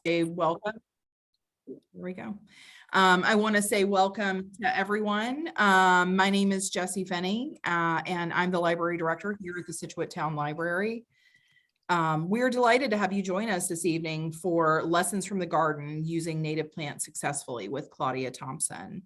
say welcome. There we go. I want to say welcome to everyone. My name is Jessie Finney, and I'm the library director here at the Scituate Town Library. We're delighted to have you join us this evening for Lessons from the Garden Using Native Plants Successfully with Claudia Thompson.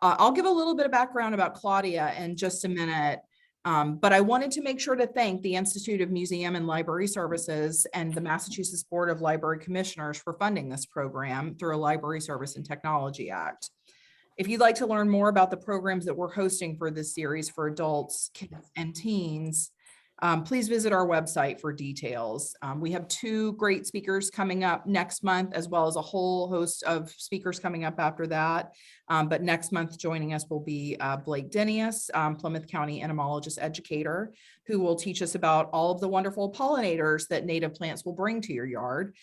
I'll give a little bit of background about Claudia in just a minute, but I wanted to make sure to thank the Institute of Museum and Library Services and the Massachusetts Board of Library Commissioners for funding this program through a Library Service and Technology Act. If you'd like to learn more about the programs that we're hosting for this series for adults, kids, and teens, please visit our website for details. We have 2 great speakers coming up next month, as well as a whole host of speakers coming up after that. But next month joining us will be Blake Denius, Plymouth County entomologist educator, who will teach us about all of the wonderful pollinators that native plants will bring to your yard,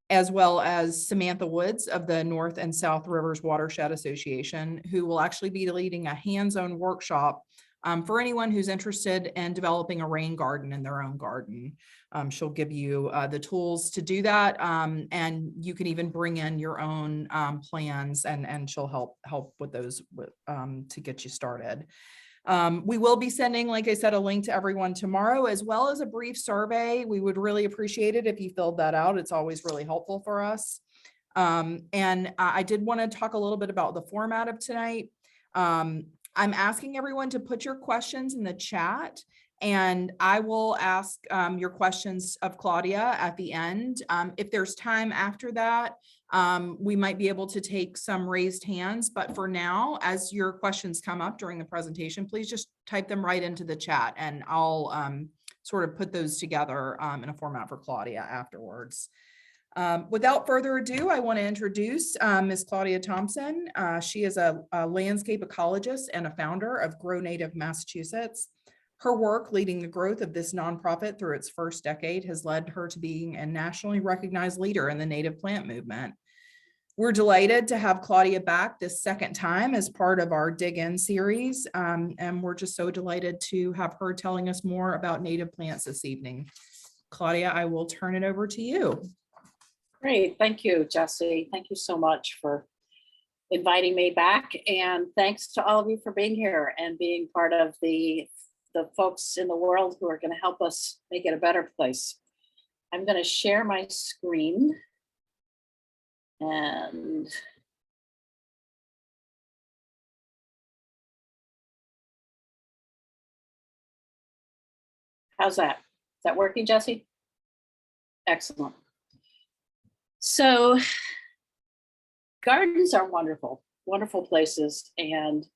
as well as Samantha Woods of the North and South Rivers Watershed Association, who will actually be leading a hands-on workshop for anyone who's interested in developing a rain garden in their own garden. She'll give you the tools to do that, and you can even bring in your own plans, and she'll help with those to get you started. We will be sending, like I said, a link to everyone tomorrow, as well as a brief survey. We would really appreciate it if you filled that out. It's always really helpful for us. And I did want to talk a little bit about the format of tonight. I'm asking everyone to put your questions in the chat, and I will ask your questions of Claudia at the end. If there's time after that, we might be able to take some raised hands, but for now, as your questions come up during the presentation, please just type them right into the chat, and I'll sort of put those together in a format for Claudia afterwards. Without further ado, I want to introduce Ms. Claudia Thompson. She is a landscape ecologist and a founder of Grow Native Massachusetts. Her work leading the growth of this nonprofit through its first decade has led her to being a nationally recognized leader in the native plant movement. We're delighted to have Claudia back this second time as part of our Dig In series, and we're just so delighted to have her telling us more about native plants this evening. Claudia, I will turn it over to you. Great, thank you, Jessie. Thank you so much for inviting me back, and thanks to all of you for being here and being part of the folks in the world who are going to help us make it a better place. I'm going to share my screen, and how's that? Is that working, Jessie? Excellent. So gardens are wonderful, wonderful places, and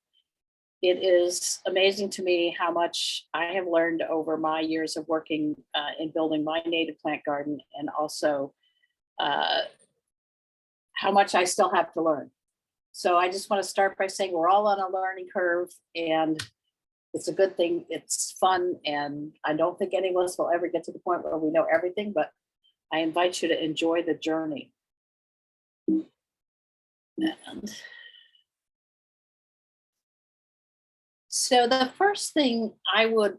it is amazing to me how much I have learned over my years of working in building my native plant garden, and also how much I still have to learn. So I just want to start by saying we're all on a learning curve, and it's a good thing. It's fun, and I don't think any of us will ever get to the point where we know everything, but I invite you to enjoy the journey. And so the first thing I would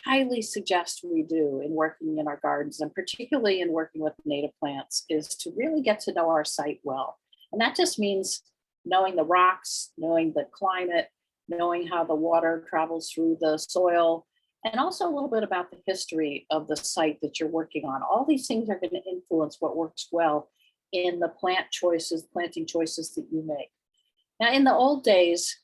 highly suggest we do in working in our gardens, and particularly in working with native plants, is to really get to know our site well. And that just means knowing the rocks, knowing the climate, knowing how the water travels through the soil, and also a little bit about the history of the site that you're working on. All these things are going to influence what works well in the planting choices that you make. Now, in the old days,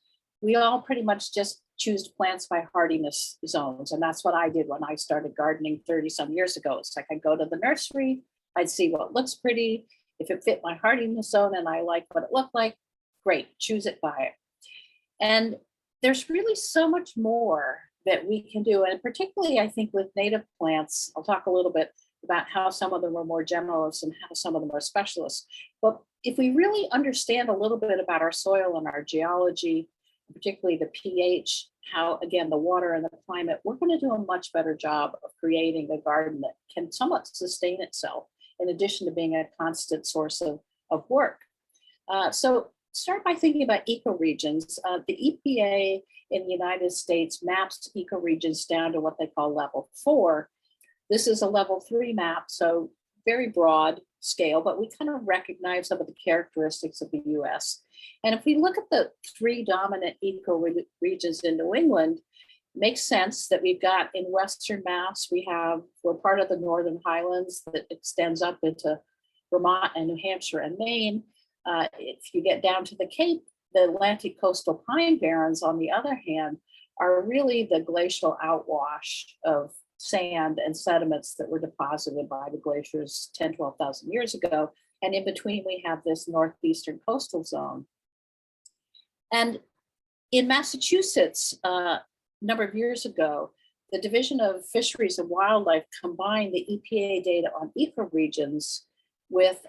we all pretty much just choose plants by hardiness zones. And that's what I did when I started gardening 30 some years ago. It's like I'd go to the nursery, I'd see what looks pretty. If it fit my hardiness zone and I liked what it looked like, great, choose it, buy it. And there's really so much more that we can do. And particularly, I think with native plants, I'll talk a little bit about how some of them are more generalists and how some of them are specialists. But if we really understand a little bit about our soil and our geology, particularly the pH, how, again, the water and the climate, we're going to do a much better job of creating a garden that can somewhat sustain itself, in addition to being a constant source of work. So start by thinking about ecoregions. The EPA in the United States maps ecoregions down to what they call level 4. This is a level 3 map, so very broad. scale, but we kind of recognize some of the characteristics of the US. And if we look at the three dominant ecoregions in New England, makes sense that we've got in Western Mass, we're part of the Northern Highlands that extends up into Vermont and New Hampshire and Maine. If you get down to the Cape, the Atlantic coastal pine barrens, on the other hand, are really the glacial outwash of sand and sediments that were deposited by the glaciers 10, 12,000 years ago. And in between, we have this northeastern coastal zone. And in Massachusetts, number of years ago, the Division of Fisheries and Wildlife combined the EPA data on ecoregions with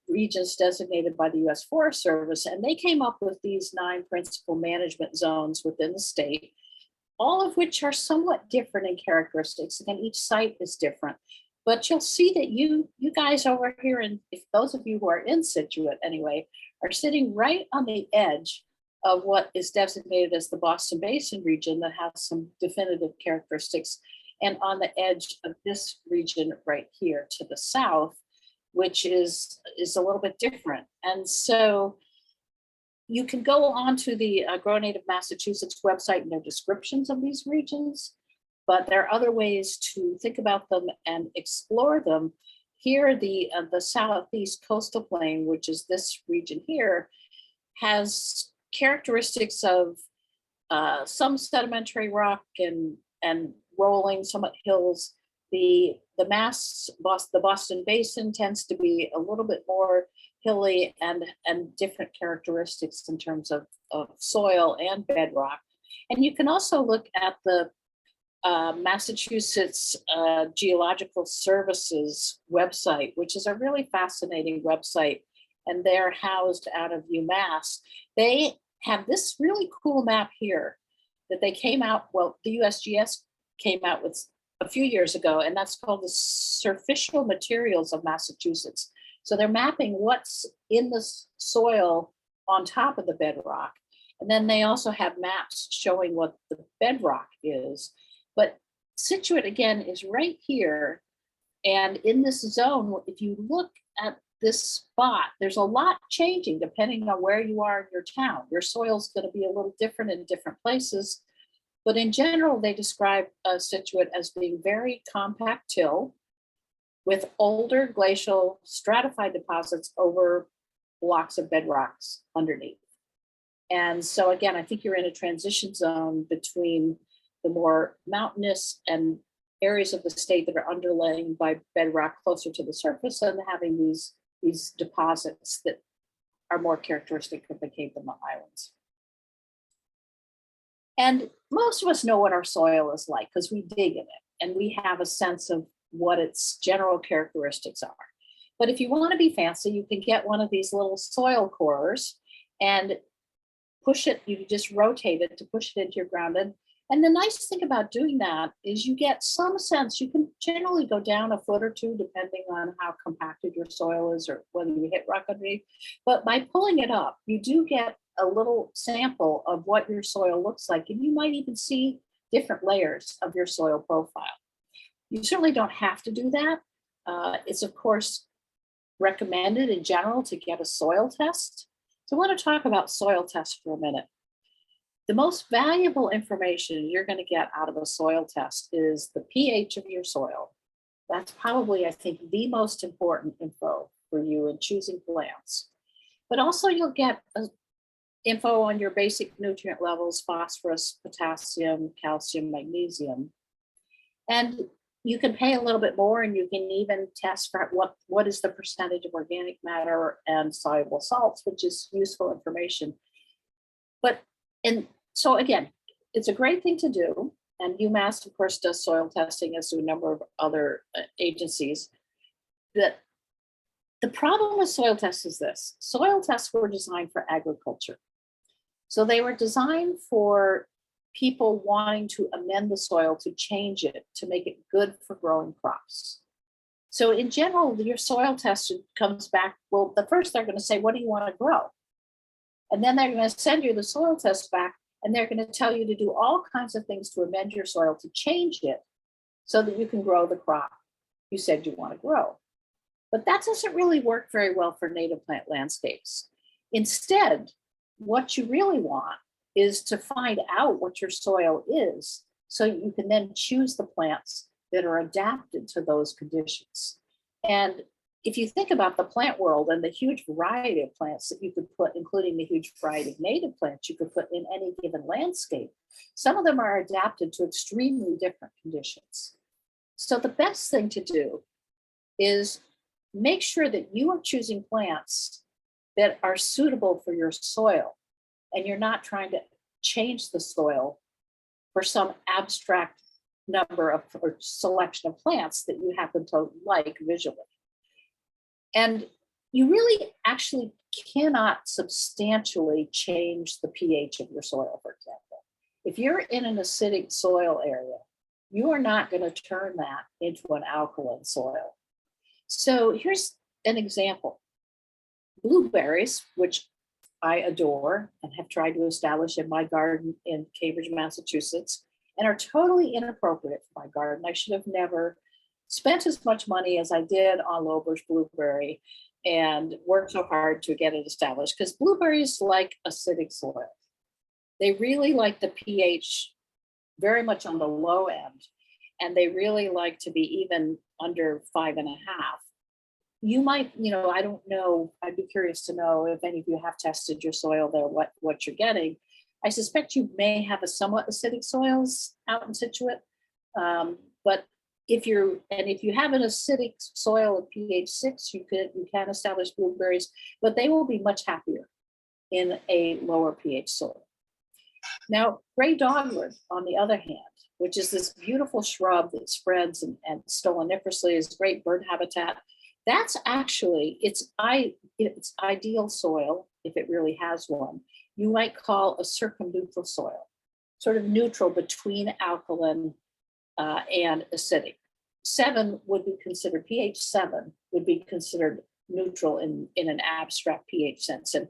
regions designated by the US Forest Service, and they came up with these 9 principal management zones within the state, all of which are somewhat different in characteristics. Again, each site is different, but you'll see that you guys over here, and if those of you who are in Situate anyway, are sitting right on the edge of what is designated as the Boston Basin region that has some definitive characteristics, and on the edge of this region right here to the south, which is a little bit different. And so you can go on to the Grow Native Massachusetts website and their descriptions of these regions, but there are other ways to think about them and explore them. Here, the Southeast Coastal Plain, which is this region here, has characteristics of some sedimentary rock and rolling, somewhat hills. The Boston Basin tends to be a little bit more hilly and different characteristics in terms of soil and bedrock. And you can also look at the Massachusetts Geological Services website, which is a really fascinating website, and they're housed out of UMass. They have this really cool map here that they came out, well, the USGS came out with a few years ago, and that's called the Surficial Materials of Massachusetts. So they're mapping what's in the soil on top of the bedrock. And then they also have maps showing what the bedrock is. But Situate, again, is right here. And in this zone, if you look at this spot, there's a lot changing depending on where you are in your town. Your soil's going to be a little different in different places. But in general, they describe Situate as being very compact till with older glacial stratified deposits over blocks of bedrocks underneath. And so again, I think you're in a transition zone between the more mountainous and areas of the state that are underlain by bedrock closer to the surface and having these deposits that are more characteristic of the Cape and the Islands. And most of us know what our soil is like because we dig in it and we have a sense of what its general characteristics are. But if you want to be fancy, you can get one of these little soil cores and push it, you just rotate it to push it into your ground. And the nice thing about doing that is you get some sense, you can generally go down a foot or two depending on how compacted your soil is or whether you hit rock underneath. But by pulling it up, you do get a little sample of what your soil looks like. And you might even see different layers of your soil profile. You certainly don't have to do that. It's of course recommended in general to get a soil test. So I want to talk about soil tests for a minute. The most valuable information you're going to get out of a soil test is the pH of your soil. That's probably, I think, the most important info for you in choosing plants. But also you'll get info on your basic nutrient levels, phosphorus, potassium, calcium, magnesium. And you can pay a little bit more and you can even test for what is the percentage of organic matter and soluble salts, which is useful information. And so again, it's a great thing to do. And UMass, of course, does soil testing, as do a number of other agencies. The problem with soil tests is this. Soil tests were designed for agriculture. So they were designed for people wanting to amend the soil, to change it, to make it good for growing crops. So in general, your soil test comes back, well, the first they're going to say, what do you want to grow? And then they're going to send you the soil test back, and they're going to tell you to do all kinds of things to amend your soil, to change it so that you can grow the crop you said you want to grow. But that doesn't really work very well for native plant landscapes. Instead, what you really want is to find out what your soil is so you can then choose the plants that are adapted to those conditions. And if you think about the plant world and the huge variety of plants that you could put, including the huge variety of native plants you could put in any given landscape, some of them are adapted to extremely different conditions. So the best thing to do is make sure that you are choosing plants that are suitable for your soil, and you're not trying to change the soil for some abstract number of or selection of plants that you happen to like visually. And you really actually cannot substantially change the pH of your soil, for example. If you're in an acidic soil area, you are not going to turn that into an alkaline soil. So here's an example. Blueberries, which I adore and have tried to establish in my garden in Cambridge, Massachusetts, and are totally inappropriate for my garden. I should have never spent as much money as I did on Lober's blueberry and worked so hard to get it established, because blueberries like acidic soil. They really like the pH very much on the low end, and they really like to be even under 5.5. You might, I don't know, I'd be curious to know if any of you have tested your soil there, what you're getting. I suspect you may have a somewhat acidic soils out in Situate, but if you have an acidic soil of pH 6, you can establish blueberries, but they will be much happier in a lower pH soil. Now, gray dogwood, on the other hand, which is this beautiful shrub that spreads and stoloniferously is great bird habitat, that's actually its ideal soil, if it really has one, you might call a circumneutral soil, sort of neutral between alkaline and acidic. 7 would be considered, pH 7 would be considered neutral in an abstract pH sense. And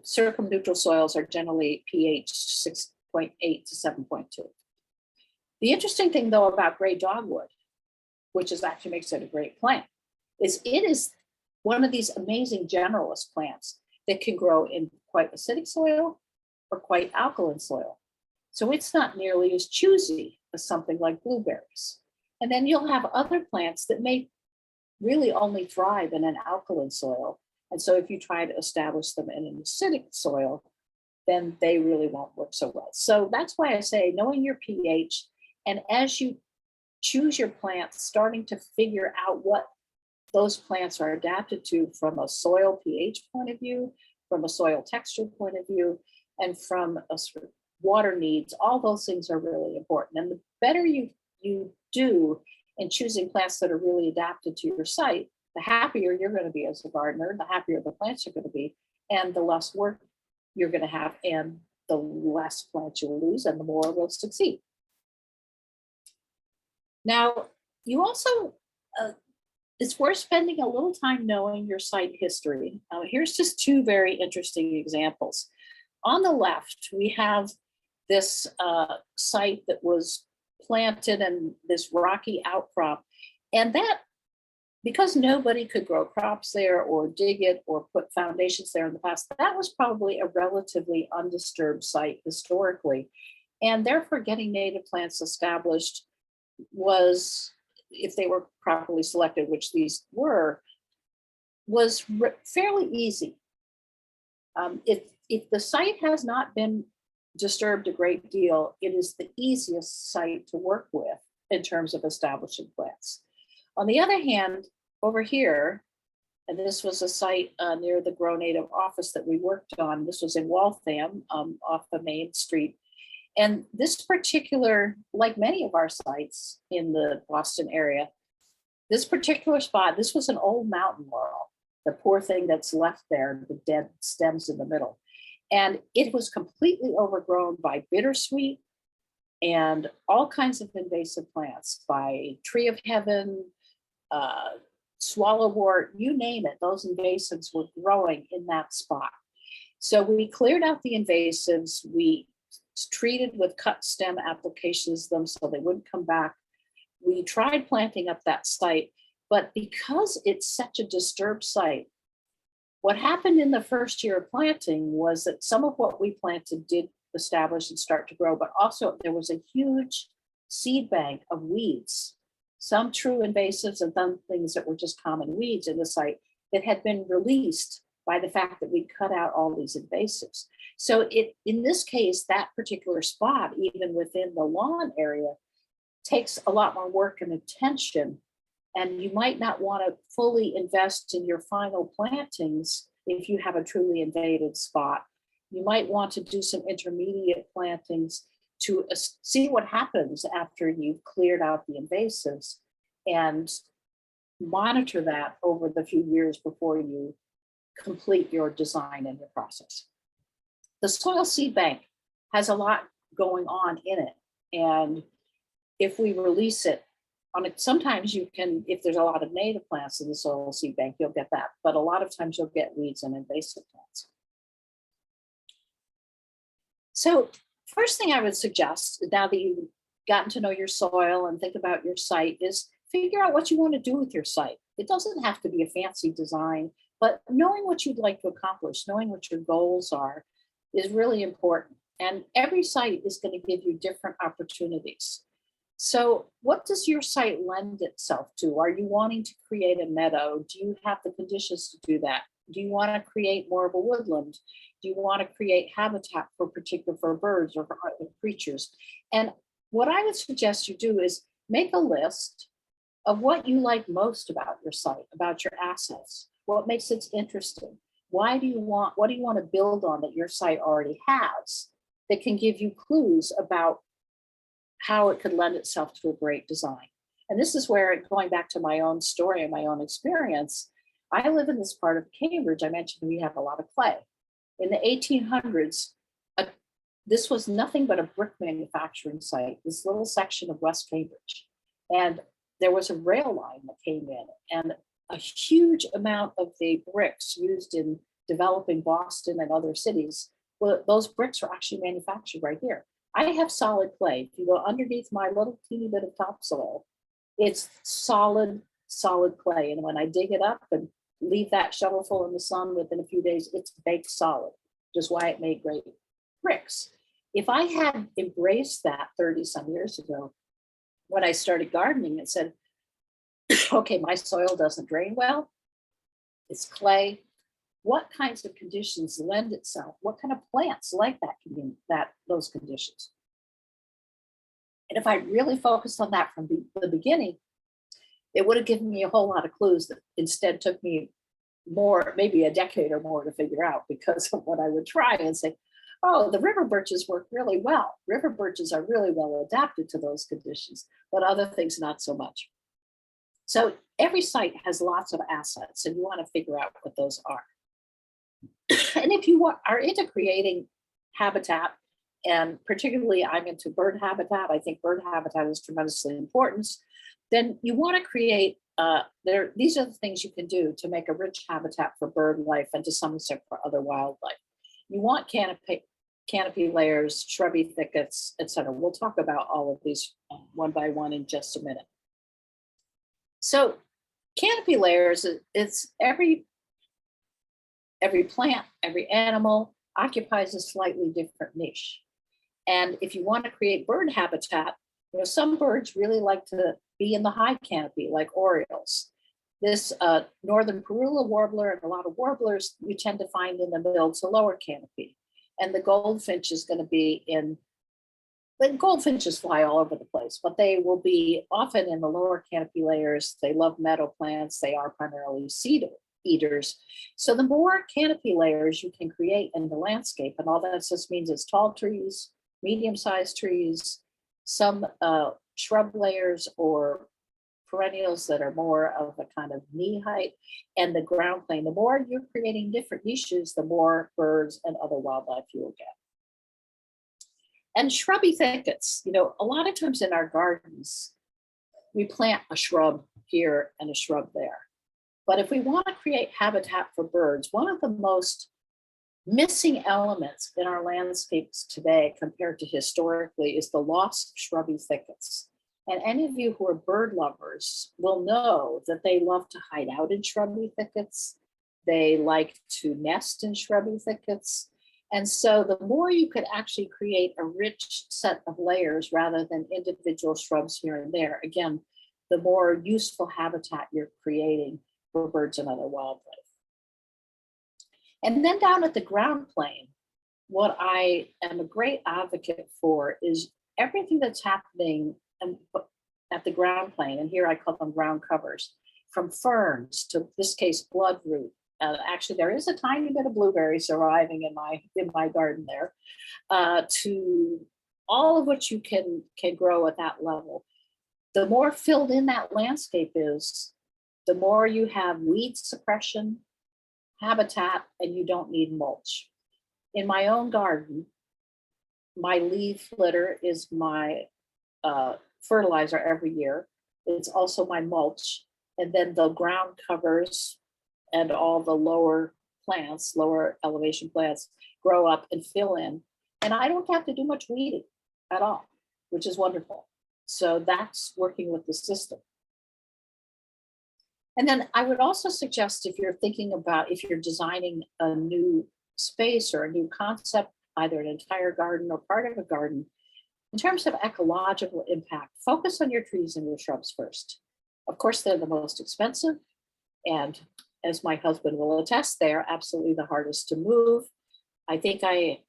circumneutral soils are generally pH 6.8 to 7.2. The interesting thing, though, about gray dogwood, which actually makes it a great plant, is it is one of these amazing generalist plants that can grow in quite acidic soil or quite alkaline soil. So it's not nearly as choosy as something like blueberries. And then you'll have other plants that may really only thrive in an alkaline soil. And so if you try to establish them in an acidic soil, then they really won't work so well. So that's why I say knowing your pH, and as you choose your plants, starting to figure out what those plants are adapted to from a soil pH point of view, from a soil texture point of view, and from a sort of water needs, all those things are really important. And the better you do in choosing plants that are really adapted to your site, the happier you're going to be as a gardener, the happier the plants are going to be, and the less work you're going to have, and the less plants you'll lose, and the more will succeed. Now, you also, it's worth spending a little time knowing your site history. Here's just 2 very interesting examples. On the left, we have this site that was planted in this rocky outcrop. And that, because nobody could grow crops there or dig it or put foundations there in the past, that was probably a relatively undisturbed site historically. And therefore getting native plants established was, if they were properly selected, which these were, was fairly easy. If the site has not been disturbed a great deal, it is the easiest site to work with in terms of establishing plants. On the other hand, over here, and this was a site near the Grow Native office that we worked on. This was in Waltham, off the main street. And this particular, like many of our sites in the Boston area, this particular spot, this was an old mountain laurel, the poor thing that's left there, the dead stems in the middle. And it was completely overgrown by bittersweet and all kinds of invasive plants, by tree of heaven, swallowwort, you name it, those invasives were growing in that spot. So we cleared out the invasives, we treated with cut stem applications them so they wouldn't come back. We tried planting up that site, But because it's such a disturbed site, what happened in the first year of planting was that some of what we planted did establish and start to grow, but also there was a huge seed bank of weeds, some true invasives and some things that were just common weeds in the site that had been released by the fact that we cut out all these invasives. So in this case, that particular spot, even within the lawn area, takes a lot more work and attention. And you might not want to fully invest in your final plantings if you have a truly invaded spot. You might want to do some intermediate plantings to see what happens after you've cleared out the invasives and monitor that over the few years before you complete your design and your process. The soil seed bank has a lot going on in it. And if we release it on it, sometimes you can, if there's a lot of native plants in the soil seed bank, you'll get that. But a lot of times you'll get weeds and invasive plants. So first thing I would suggest, now that you've gotten to know your soil and think about your site, is figure out what you want to do with your site. It doesn't have to be a fancy design, but knowing what you'd like to accomplish, knowing what your goals are, is really important. And every site is going to give you different opportunities. So what does your site lend itself to? Are you wanting to create a meadow? Do you have the conditions to do that? Do you want to create more of a woodland? Do you want to create habitat for birds or for creatures? And what I would suggest you do is make a list of what you like most about your site, about your assets, what makes it interesting. What do you want to build on that your site already has that can give you clues about how it could lend itself to a great design? And this is where, going back to my own story and my own experience, I live in this part of Cambridge. I mentioned we have a lot of clay. In the 1800s, this was nothing but a brick manufacturing site, this little section of West Cambridge. And there was a rail line that came in, and a huge amount of the bricks used in developing Boston and other cities, well, those bricks were actually manufactured right here. I have solid clay. If you go underneath my little teeny bit of topsoil, it's solid clay. And when I dig it up and leave that shovelful in the sun, within a few days, it's baked solid, which is why it made great bricks. If I had embraced that 30 some years ago, when I started gardening, and said, okay, my soil doesn't drain well, it's clay. What kinds of conditions lend itself? What kind of plants like those conditions? And if I really focused on that from the beginning, it would have given me a whole lot of clues that instead took me more, maybe a decade or more to figure out, because of what I would try and say, oh, the river birches work really well. River birches are really well adapted to those conditions, but other things not so much. So every site has lots of assets, and you want to figure out what those are. And if you are into creating habitat, and particularly I'm into bird habitat, I think bird habitat is tremendously important, then you want to create, these are the things you can do to make a rich habitat for bird life and to some extent for other wildlife. You want canopy layers, shrubby thickets, etc. We'll talk about all of these one by one in just a minute. So canopy layers, it's every plant, every animal occupies a slightly different niche. And if you want to create bird habitat, some birds really like to be in the high canopy, like orioles. This northern parula warbler and a lot of warblers you tend to find in the middle to lower canopy. And the goldfinch is going to be the goldfinches fly all over the place, but they will be often in the lower canopy layers. They love meadow plants. They are primarily seed eaters. So the more canopy layers you can create in the landscape, and all that just means it's tall trees, medium-sized trees, some shrub layers or perennials that are more of a kind of knee height, and the ground plane. The more you're creating different niches, the more birds and other wildlife you will get. And shrubby thickets, a lot of times in our gardens, we plant a shrub here and a shrub there. But if we want to create habitat for birds, one of the most missing elements in our landscapes today compared to historically is the loss of shrubby thickets. And any of you who are bird lovers will know that they love to hide out in shrubby thickets. They like to nest in shrubby thickets. And so the more you could actually create a rich set of layers rather than individual shrubs here and there, again, the more useful habitat you're creating for birds and other wildlife. And then down at the ground plane, what I am a great advocate for is everything that's happening at the ground plane, and here I call them ground covers, from ferns to this case bloodroot. Actually, there is a tiny bit of blueberry surviving in my garden there, to all of which you can grow at that level. The more filled in that landscape is, the more you have weed suppression, habitat, and you don't need mulch. In my own garden, my leaf litter is my fertilizer every year. It's also my mulch. And then the ground covers and all the lower plants, lower elevation plants, grow up and fill in. And I don't have to do much weeding at all, which is wonderful. So that's working with the system. And then I would also suggest, if you're thinking about, if you're designing a new space or a new concept, either an entire garden or part of a garden, in terms of ecological impact, focus on your trees and your shrubs first. Of course, they're the most expensive. And as my husband will attest, they are absolutely the hardest to move. I think I,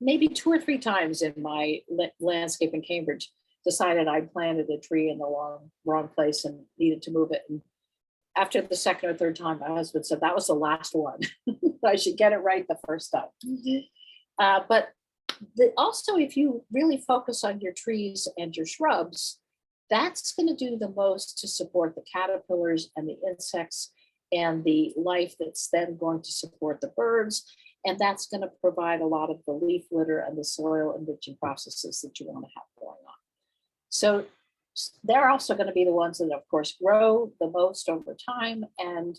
maybe 2 or 3 times in my landscape in Cambridge, decided I planted a tree in the wrong place and needed to move it. And after the second or third time, my husband said, that was the last one. I should get it right the first time. But also, if you really focus on your trees and your shrubs, that's going to do the most to support the caterpillars and the insects and the life that's then going to support the birds. And that's going to provide a lot of the leaf litter and the soil enriching processes that you want to have going on. So they're also going to be the ones that, of course, grow the most over time. And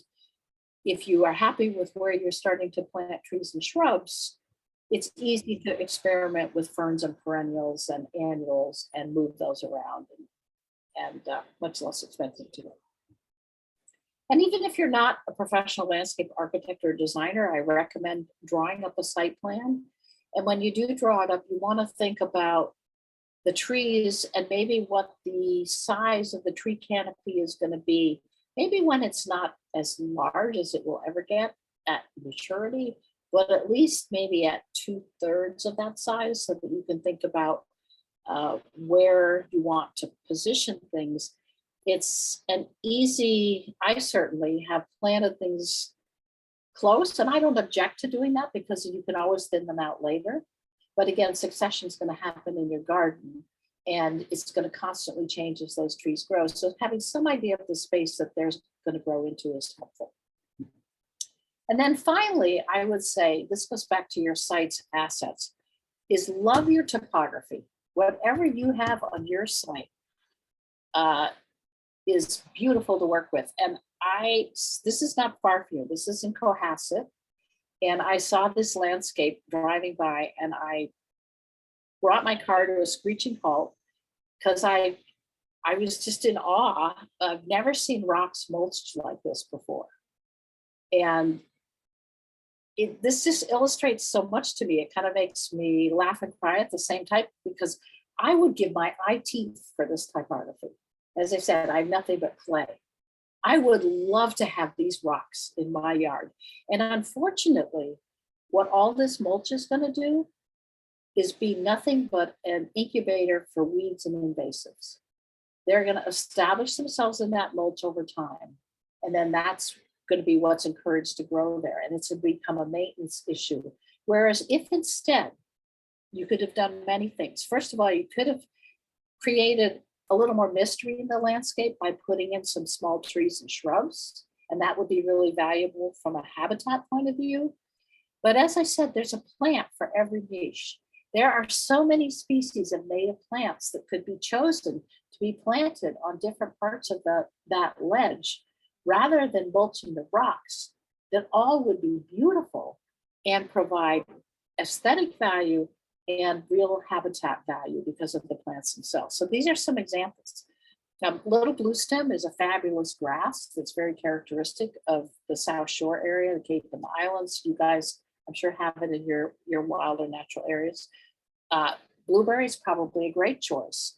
if you are happy with where you're starting to plant trees and shrubs, it's easy to experiment with ferns and perennials and annuals and move those around, and much less expensive to do. And even if you're not a professional landscape architect or designer, I recommend drawing up a site plan. And when you do draw it up, you want to think about the trees and maybe what the size of the tree canopy is going to be. Maybe when it's not as large as it will ever get at maturity, but at least maybe at 2/3 of that size, so that you can think about where you want to position things. It's an easy, I certainly have planted things close, and I don't object to doing that because you can always thin them out later. But again, succession is going to happen in your garden, and it's going to constantly change as those trees grow. So having some idea of the space that they're going to grow into is helpful. And then finally, I would say, this goes back to your site's assets, is love your topography. Whatever you have on your site is beautiful to work with. And this is not far from you. This is in Cohasset. And I saw this landscape driving by, and I brought my car to a screeching halt because I was just in awe. I've never seen rocks mulched like this before. And this just illustrates so much to me. It kind of makes me laugh and cry at the same time, because I would give my eye teeth for this typography. As I said, I have nothing but clay. I would love to have these rocks in my yard. And unfortunately, what all this mulch is going to do is be nothing but an incubator for weeds and invasives. They're going to establish themselves in that mulch over time. And then that's going to be what's encouraged to grow there. And it's going to become a maintenance issue. Whereas if instead, you could have done many things. First of all, you could have created a little more mystery in the landscape by putting in some small trees and shrubs. And that would be really valuable from a habitat point of view. But as I said, there's a plant for every niche. There are so many species of native plants that could be chosen to be planted on different parts of that ledge, rather than mulching the rocks, that all would be beautiful and provide aesthetic value and real habitat value because of the plants themselves. So these are some examples. Little bluestem is a fabulous grass that's very characteristic of the South Shore area, the Cape and the Islands. You guys, I'm sure, have it in your wild or natural areas. Blueberry is probably a great choice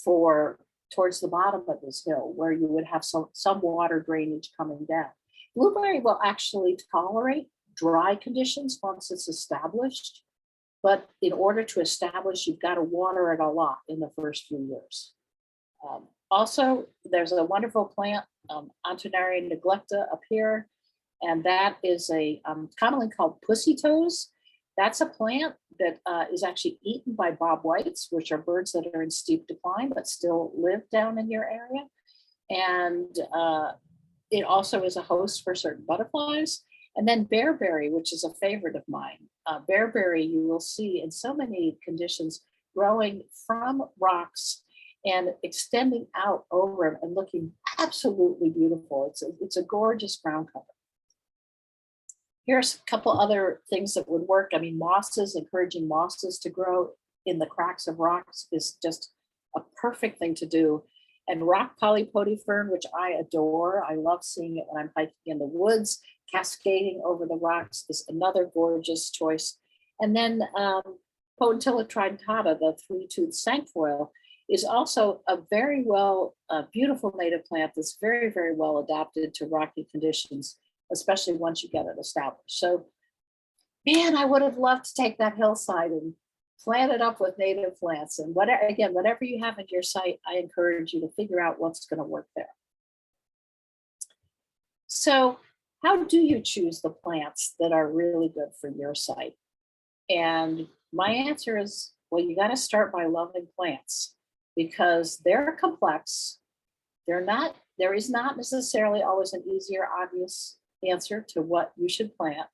for towards the bottom of this hill where you would have some water drainage coming down. Blueberry will actually tolerate dry conditions once it's established, but in order to establish, you've got to water it a lot in the first few years. Also, there's a wonderful plant, Antonaria neglecta up here, and that is a commonly called pussy toes. That's a plant that is actually eaten by bobwhites, which are birds that are in steep decline but still live down in your area. And it also is a host for certain butterflies. And then bearberry, which is a favorite of mine. Bearberry you will see in so many conditions growing from rocks and extending out over them and looking absolutely beautiful. It's a gorgeous ground cover. Here's a couple other things that would work. I mean, mosses, encouraging mosses to grow in the cracks of rocks is just a perfect thing to do. And rock polypody fern, which I adore. I love seeing it when I'm hiking in the woods. Cascading over the rocks is another gorgeous choice. And then Potentilla tridentata, the three-toothed cinquefoil, is also a very beautiful native plant that's very, very well adapted to rocky conditions, especially once you get it established. So, man, I would have loved to take that hillside and plant it up with native plants. And whatever you have at your site, I encourage you to figure out what's going to work there. So how do you choose the plants that are really good for your site? And my answer is, well, you got to start by loving plants because they're complex. There is not necessarily always an easy or obvious answer to what you should plant.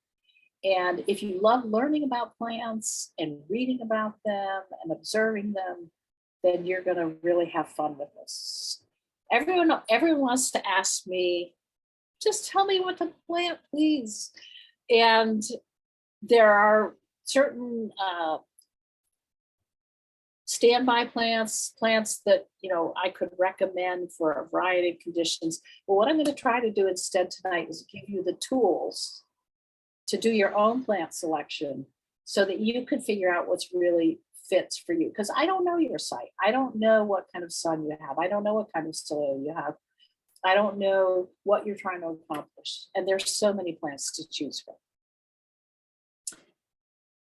And if you love learning about plants and reading about them and observing them, then you're going to really have fun with this. Everyone wants to ask me, just tell me what to plant, please. And there are certain standby plants that I could recommend for a variety of conditions. But what I'm going to try to do instead tonight is give you the tools to do your own plant selection so that you can figure out what's really fits for you. Because I don't know your site. I don't know what kind of sun you have. I don't know what kind of soil you have. I don't know what you're trying to accomplish. And there's so many plants to choose from.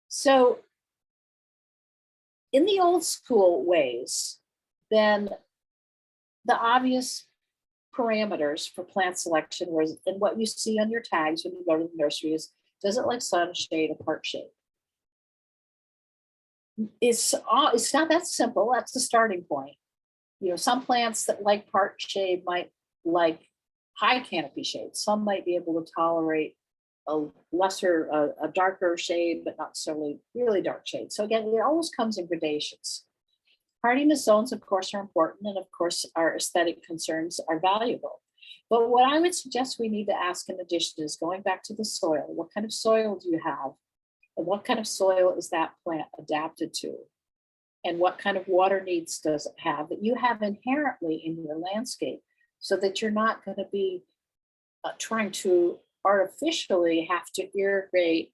So in the old school ways, then the obvious parameters for plant selection was, and what you see on your tags when you go to the nursery is, does it like sun, shade, or part shade? It's not that simple. That's the starting point. Some plants that like part shade might like high canopy shade. Some might be able to tolerate a darker shade, but not necessarily really dark shade. So again, it always comes in gradations. Hardiness zones, of course, are important. And of course, our aesthetic concerns are valuable. But what I would suggest we need to ask in addition is going back to the soil. What kind of soil do you have? And what kind of soil is that plant adapted to? And what kind of water needs does it have that you have inherently in your landscape so that you're not going to be trying to artificially have to irrigate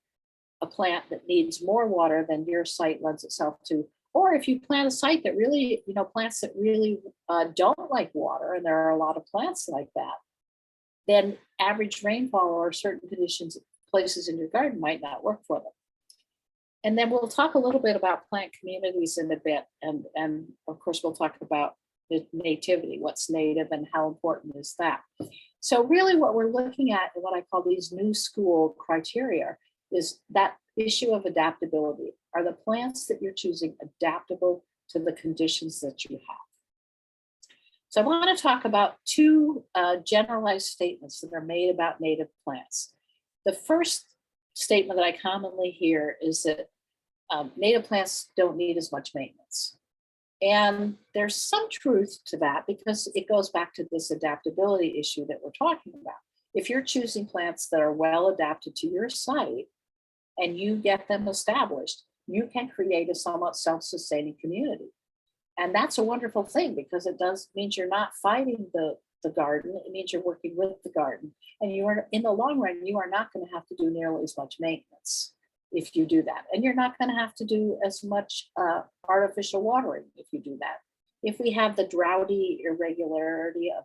a plant that needs more water than your site lends itself to. Or if you plant a site that really, plants that really don't like water, and there are a lot of plants like that, then average rainfall or certain conditions, places in your garden might not work for them. And then we'll talk a little bit about plant communities in a bit. And of course, we'll talk about the nativity, what's native and how important is that. So really what we're looking at and what I call these new school criteria is that issue of adaptability. Are the plants that you're choosing adaptable to the conditions that you have? So I want to talk about two generalized statements that are made about native plants. The first statement that I commonly hear is that native plants don't need as much maintenance. And there's some truth to that because it goes back to this adaptability issue that we're talking about. If you're choosing plants that are well adapted to your site and you get them established, you can create a somewhat self-sustaining community. And that's a wonderful thing because it means you're not fighting the garden. It means you're working with the garden. And you are, in the long run, you are not going to have to do nearly as much maintenance if you do that. And you're not going to have to do as much artificial watering if you do that. If we have the droughty irregularity of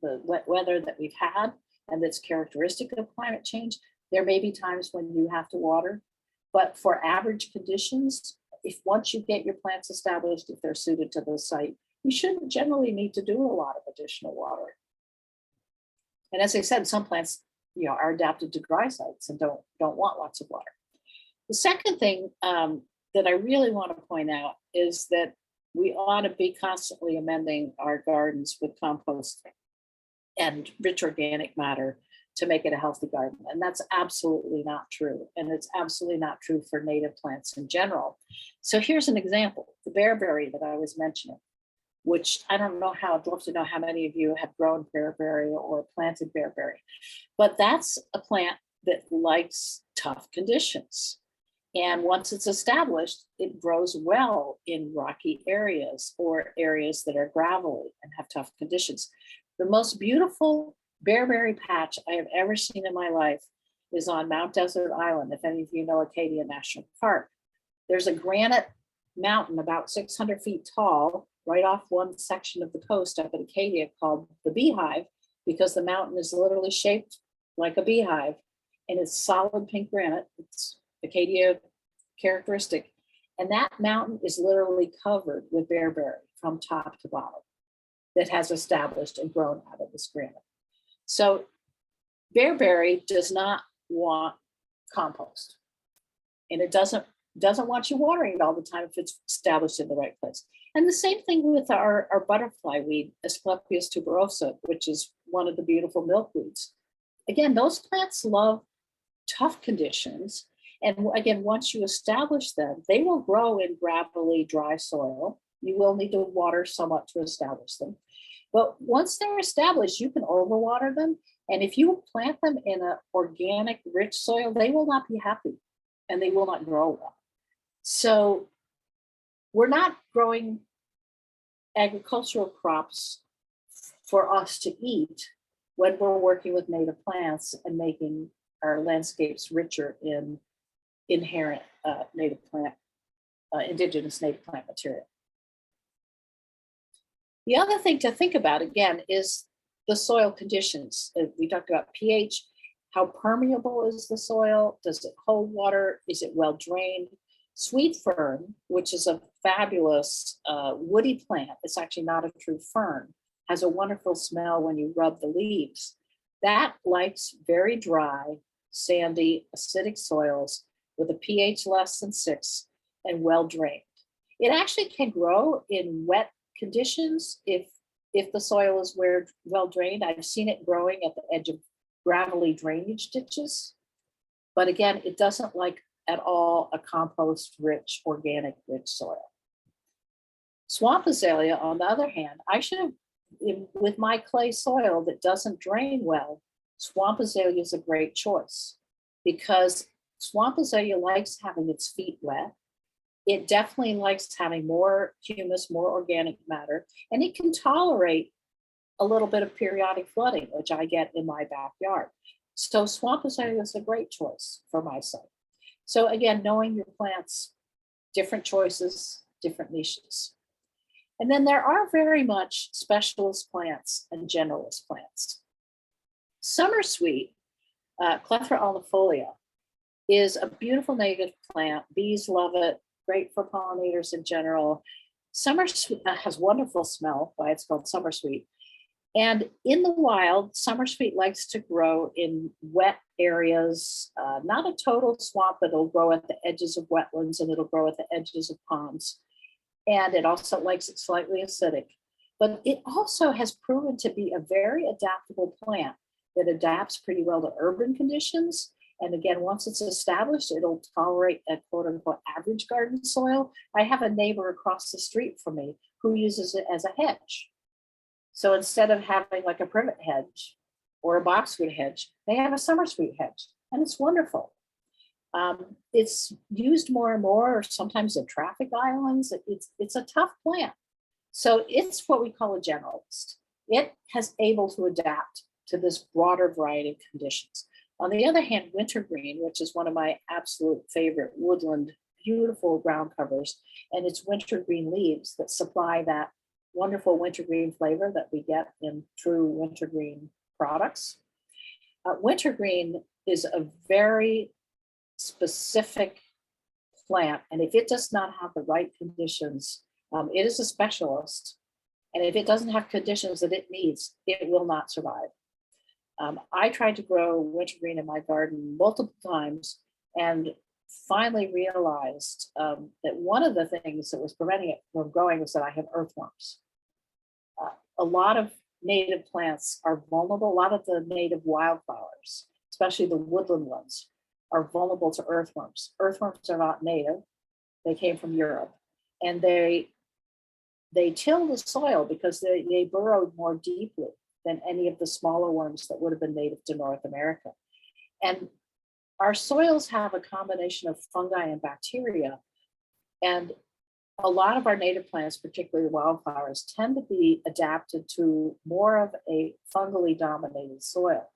the wet weather that we've had, and that's characteristic of climate change, there may be times when you have to water. But for average conditions, if once you get your plants established, if they're suited to the site, you shouldn't generally need to do a lot of additional watering. And as I said, some plants, are adapted to dry sites and don't want lots of water. The second thing that I really want to point out is that we ought to be constantly amending our gardens with compost and rich organic matter to make it a healthy garden. And that's absolutely not true. And it's absolutely not true for native plants in general. So here's an example, the bearberry that I was mentioning, which I don't know I'd love to know how many of you have grown bearberry or planted bearberry, but that's a plant that likes tough conditions. And once it's established, it grows well in rocky areas or areas that are gravelly and have tough conditions. The most beautiful bearberry patch I have ever seen in my life is on Mount Desert Island. If any of you know Acadia National Park, there's a granite mountain about 600 feet tall right off one section of the coast up at Acadia called the Beehive, because the mountain is literally shaped like a beehive and it's solid pink granite. It's Acadia characteristic. And that mountain is literally covered with bearberry from top to bottom that has established and grown out of this granite. So bearberry does not want compost, and it doesn't want you watering it all the time if it's established in the right place. And the same thing with our butterfly weed, Asclepias tuberosa, which is one of the beautiful milkweeds. Again, those plants love tough conditions. And again, once you establish them, they will grow in gravelly, dry soil. You will need to water somewhat to establish them. But once they're established, you can overwater them. And if you plant them in an organic, rich soil, they will not be happy and they will not grow well. So we're not growing agricultural crops for us to eat when we're working with native plants and making our landscapes richer in inherent indigenous native plant material. The other thing to think about, again, is the soil conditions. We talked about pH. How permeable is the soil? Does it hold water? Is it well drained? Sweet fern, which is a fabulous woody plant, it's actually not a true fern, has a wonderful smell when you rub the leaves. That likes very dry, sandy, acidic soils with a pH less than 6 and well drained. It actually can grow in wet conditions if the soil is well drained. I've seen it growing at the edge of gravelly drainage ditches. But again, it doesn't like at all a compost-rich, organic-rich soil. Swamp azalea, on the other hand, with my clay soil that doesn't drain well, swamp azalea is a great choice because swamp azalea likes having its feet wet. It definitely likes having more humus, more organic matter, and it can tolerate a little bit of periodic flooding, which I get in my backyard. So swamp azalea is a great choice for my site. So again, knowing your plants, different choices, different niches. And then there are very much specialist plants and generalist plants. Summer sweet, Clethra alnifolia, is a beautiful native plant. Bees love it, great for pollinators in general. Summer sweet has wonderful smell, why it's called summer sweet. And in the wild, summer sweet likes to grow in wet areas, not a total swamp, but it'll grow at the edges of wetlands and it'll grow at the edges of ponds. And it also likes it slightly acidic, but it also has proven to be a very adaptable plant that adapts pretty well to urban conditions. And again, once it's established, it'll tolerate a quote unquote average garden soil. I have a neighbor across the street from me who uses it as a hedge. So instead of having like a privet hedge or a boxwood hedge, they have a summer sweet hedge, and it's wonderful. It's used more and more, sometimes at traffic islands. It's a tough plant. So it's what we call a generalist. It has able to adapt to this broader variety of conditions. On the other hand, wintergreen, which is one of my absolute favorite woodland, beautiful ground covers, and it's wintergreen leaves that supply that wonderful wintergreen flavor that we get in true wintergreen products. Wintergreen is a very specific plant, and if it does not have the right conditions, it is a specialist, and if it doesn't have conditions that it needs, it will not survive. I tried to grow wintergreen in my garden multiple times and finally realized that one of the things that was preventing it from growing was that I had earthworms. A lot of native plants are vulnerable. A lot of the native wildflowers, especially the woodland ones, are vulnerable to earthworms. Earthworms are not native. They came from Europe, and they till the soil because they burrowed more deeply than any of the smaller worms that would have been native to North America. And our soils have a combination of fungi and bacteria. And a lot of our native plants, particularly wildflowers, tend to be adapted to more of a fungally dominated soil.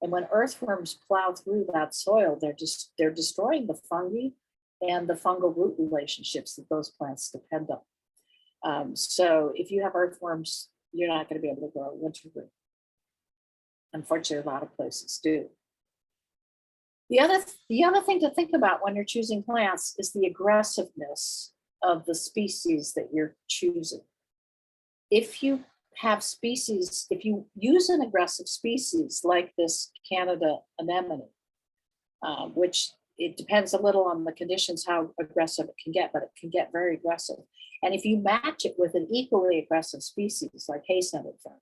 And when earthworms plow through that soil, they're destroying the fungi and the fungal root relationships that those plants depend on. So if you have earthworms, you're not going to be able to grow wintergreen. Unfortunately, a lot of places do. The other thing to think about when you're choosing plants is the aggressiveness of the species that you're choosing. If you use an aggressive species like this Canada anemone, which it depends a little on the conditions how aggressive it can get, but it can get very aggressive. And if you match it with an equally aggressive species like hay-scented fern,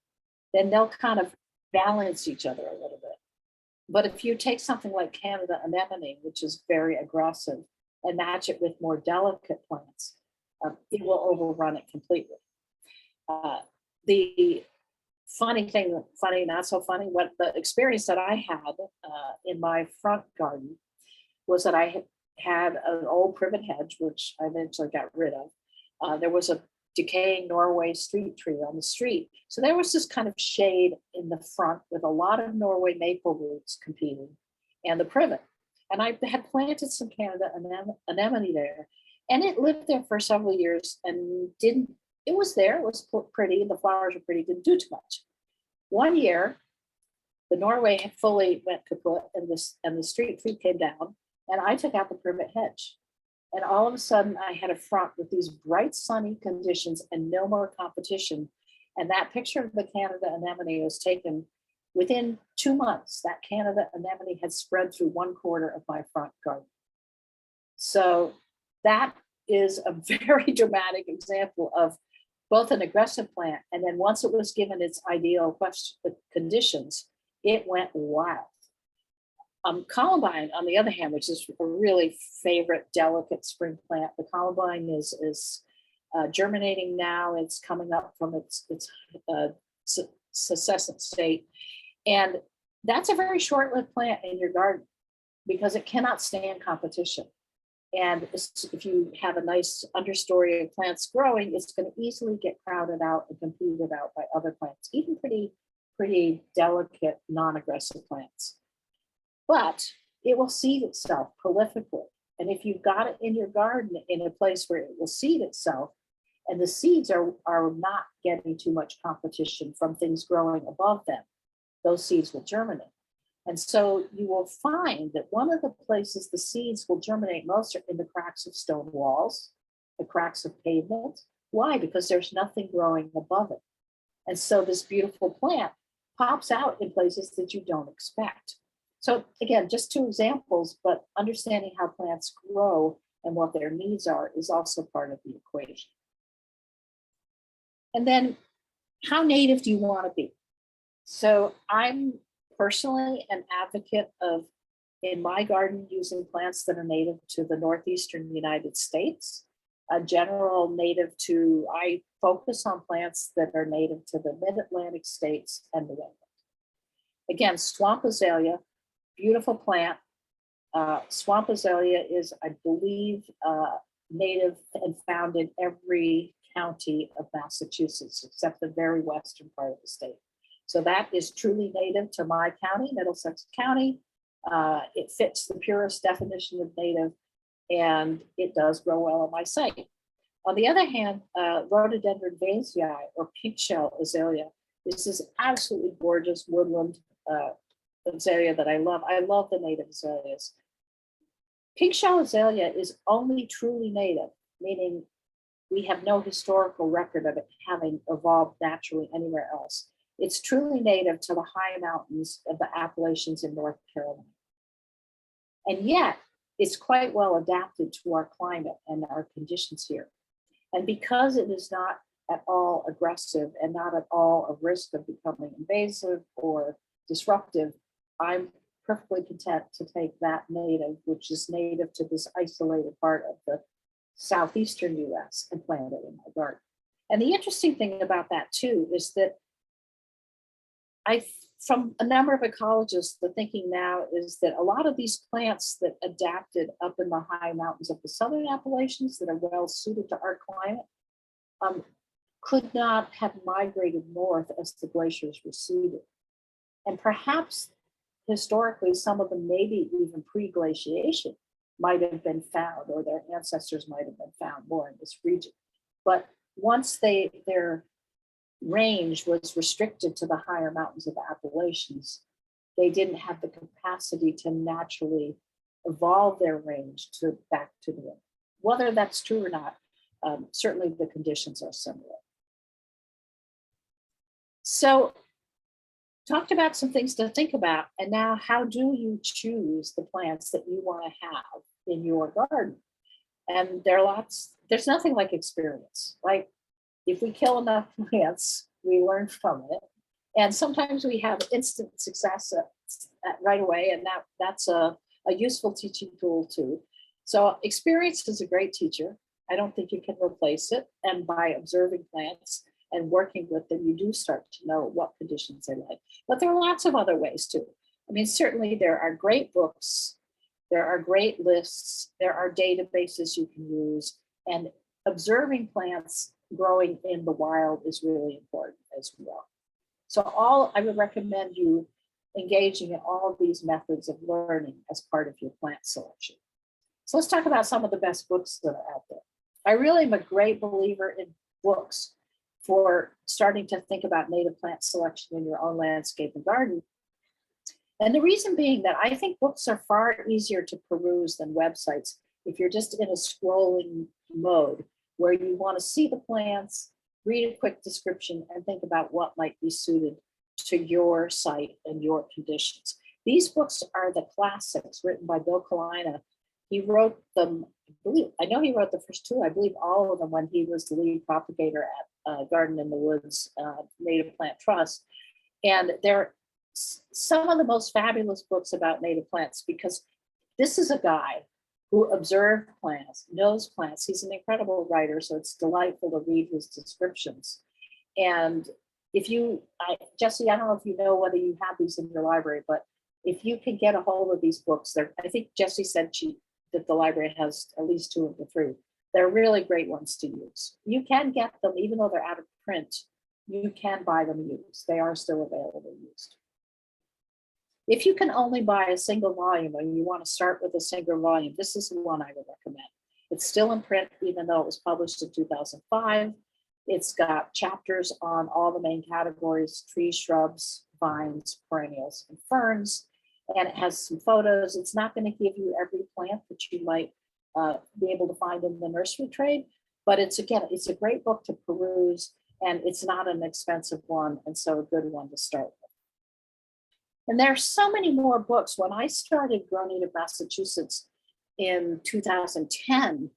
then they'll kind of balance each other a little bit. But if you take something like Canada anemone, which is very aggressive, and match it with more delicate plants, it will overrun it completely. The funny thing, funny, not so funny, what the experience that I had in my front garden was that I had an old privet hedge, which I eventually got rid of. There was a decaying Norway street tree on the street. So there was this kind of shade in the front with a lot of Norway maple roots competing and the privet. And I had planted some Canada anemone there, and it lived there for several years and it was there, it was pretty, the flowers were pretty, didn't do too much. One year, the Norway had fully went kaput and the street tree came down, and I took out the privet hedge. And all of a sudden I had a front with these bright sunny conditions and no more competition. And that picture of the Canada anemone was taken within 2 months. That Canada anemone had spread through 1/4 of my front garden. So that is a very dramatic example of both an aggressive plant, and then once it was given its ideal conditions, it went wild. Columbine, on the other hand, which is a really favorite delicate spring plant, the columbine is germinating now. It's coming up from its successant state, and that's a very short-lived plant in your garden because it cannot stand competition. And if you have a nice understory of plants growing, it's going to easily get crowded out and competed out by other plants, even pretty delicate, non-aggressive plants. But it will seed itself prolifically. And if you've got it in your garden in a place where it will seed itself, and the seeds are not getting too much competition from things growing above them, those seeds will germinate. And so you will find that one of the places the seeds will germinate most are in the cracks of stone walls, the cracks of pavement. Why? Because there's nothing growing above it. And so this beautiful plant pops out in places that you don't expect. So again, just 2 examples, but understanding how plants grow and what their needs are is also part of the equation. And then how native do you want to be? So I'm personally an advocate of, in my garden, using plants that are native to the northeastern United States, a general native to, I focus on plants that are native to the mid-Atlantic states and New England. Again, swamp azalea, beautiful plant. Swamp azalea is, I believe, native and found in every county of Massachusetts, except the very western part of the state. So that is truly native to my county, Middlesex County. It fits the purest definition of native, and it does grow well on my site. On the other hand, rhododendron vasei, or pink shell azalea, this is absolutely gorgeous woodland azalea that I love. I love the native azaleas. Pink shell azalea is only truly native, meaning we have no historical record of it having evolved naturally anywhere else. It's truly native to the high mountains of the Appalachians in North Carolina. And yet, it's quite well adapted to our climate and our conditions here. And because it is not at all aggressive and not at all a risk of becoming invasive or disruptive, I'm perfectly content to take that native, which is native to this isolated part of the southeastern US, and plant it in my garden. And the interesting thing about that too is that from a number of ecologists, the thinking now is that a lot of these plants that adapted up in the high mountains of the southern Appalachians that are well suited to our climate could not have migrated north as the glaciers receded. And perhaps historically, some of them, maybe even pre-glaciation, might have been found, or their ancestors might have been found more in this region. But once their range was restricted to the higher mountains of the Appalachians, they didn't have the capacity to naturally evolve their range back to the north. Whether that's true or not, certainly the conditions are similar. So, talked about some things to think about, and now how do you choose the plants that you want to have in your garden? And there's nothing like experience. Like, if we kill enough plants, we learn from it. And sometimes we have instant success right away, and that's a useful teaching tool too. So experience is a great teacher. I don't think you can replace it. And by observing plants and working with them, you do start to know what conditions they like. But there are lots of other ways too. I mean, certainly there are great books, there are great lists, there are databases you can use, and observing plants growing in the wild is really important as well. So I would recommend you engaging in all of these methods of learning as part of your plant selection. So let's talk about some of the best books that are out there. I really am a great believer in books for starting to think about native plant selection in your own landscape and garden. And the reason being that I think books are far easier to peruse than websites if you're just in a scrolling mode where you want to see the plants, read a quick description, and think about what might be suited to your site and your conditions. These books are the classics written by Bill Kalina. He wrote them, I know he wrote the first two, I believe all of them when he was the lead propagator at Garden in the Woods Native Plant Trust. And they're some of the most fabulous books about native plants, because this is a guy who observed plants, knows plants. He's an incredible writer, so it's delightful to read his descriptions. And Jesse, I don't know if you know whether you have these in your library, but if you can get a hold of these books, I think Jesse said that the library has at least 2 of the 3. They're really great ones to use. You can get them, even though they're out of print, you can buy them used. They are still available used. If you can only buy a single volume, or you want to start with a single volume, this is the one I would recommend. It's still in print, even though it was published in 2005. It's got chapters on all the main categories: trees, shrubs, vines, perennials, and ferns. And it has some photos. It's not going to give you every plant that you might be able to find in the nursery trade, but it's a great book to peruse, and it's not an expensive one, and so a good one to start with. And there are so many more books. When I started Grow Native Massachusetts in 2010,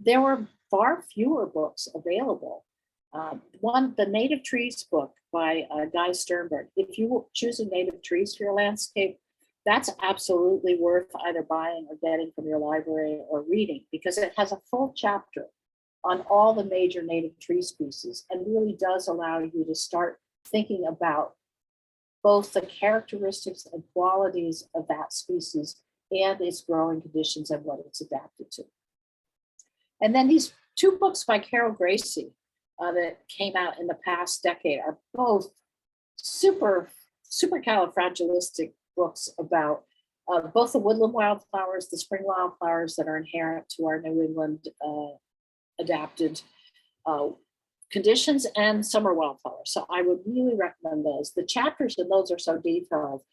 there were far fewer books available. The Native Trees book by Guy Sternberg. If you were choosing native trees for your landscape, that's absolutely worth either buying or getting from your library or reading, because it has a full chapter on all the major native tree species and really does allow you to start thinking about both the characteristics and qualities of that species and its growing conditions and what it's adapted to. And then these two books by Carol Gracie that came out in the past decade are both supercalifragilistic books about both the woodland wildflowers, the spring wildflowers that are inherent to our New England adapted conditions, and summer wildflowers. So I would really recommend those. The chapters in those are so detailed.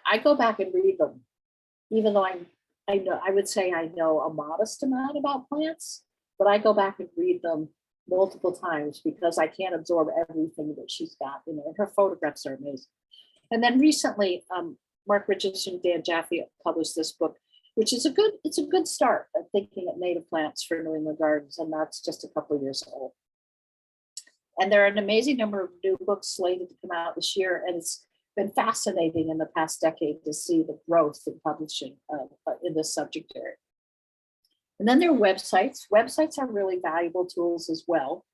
I go back and read them, even though I would say I know a modest amount about plants, but I go back and read them multiple times because I can't absorb everything that she's got in there. Her photographs are amazing. And then recently, Mark Richardson and Dan Jaffe published this book, which is it's a good start at thinking of native plants for New England gardens, and that's just a couple of years old. And there are an amazing number of new books slated to come out this year, and it's been fascinating in the past decade to see the growth in publishing in this subject area. And then there are websites. Websites are really valuable tools as well.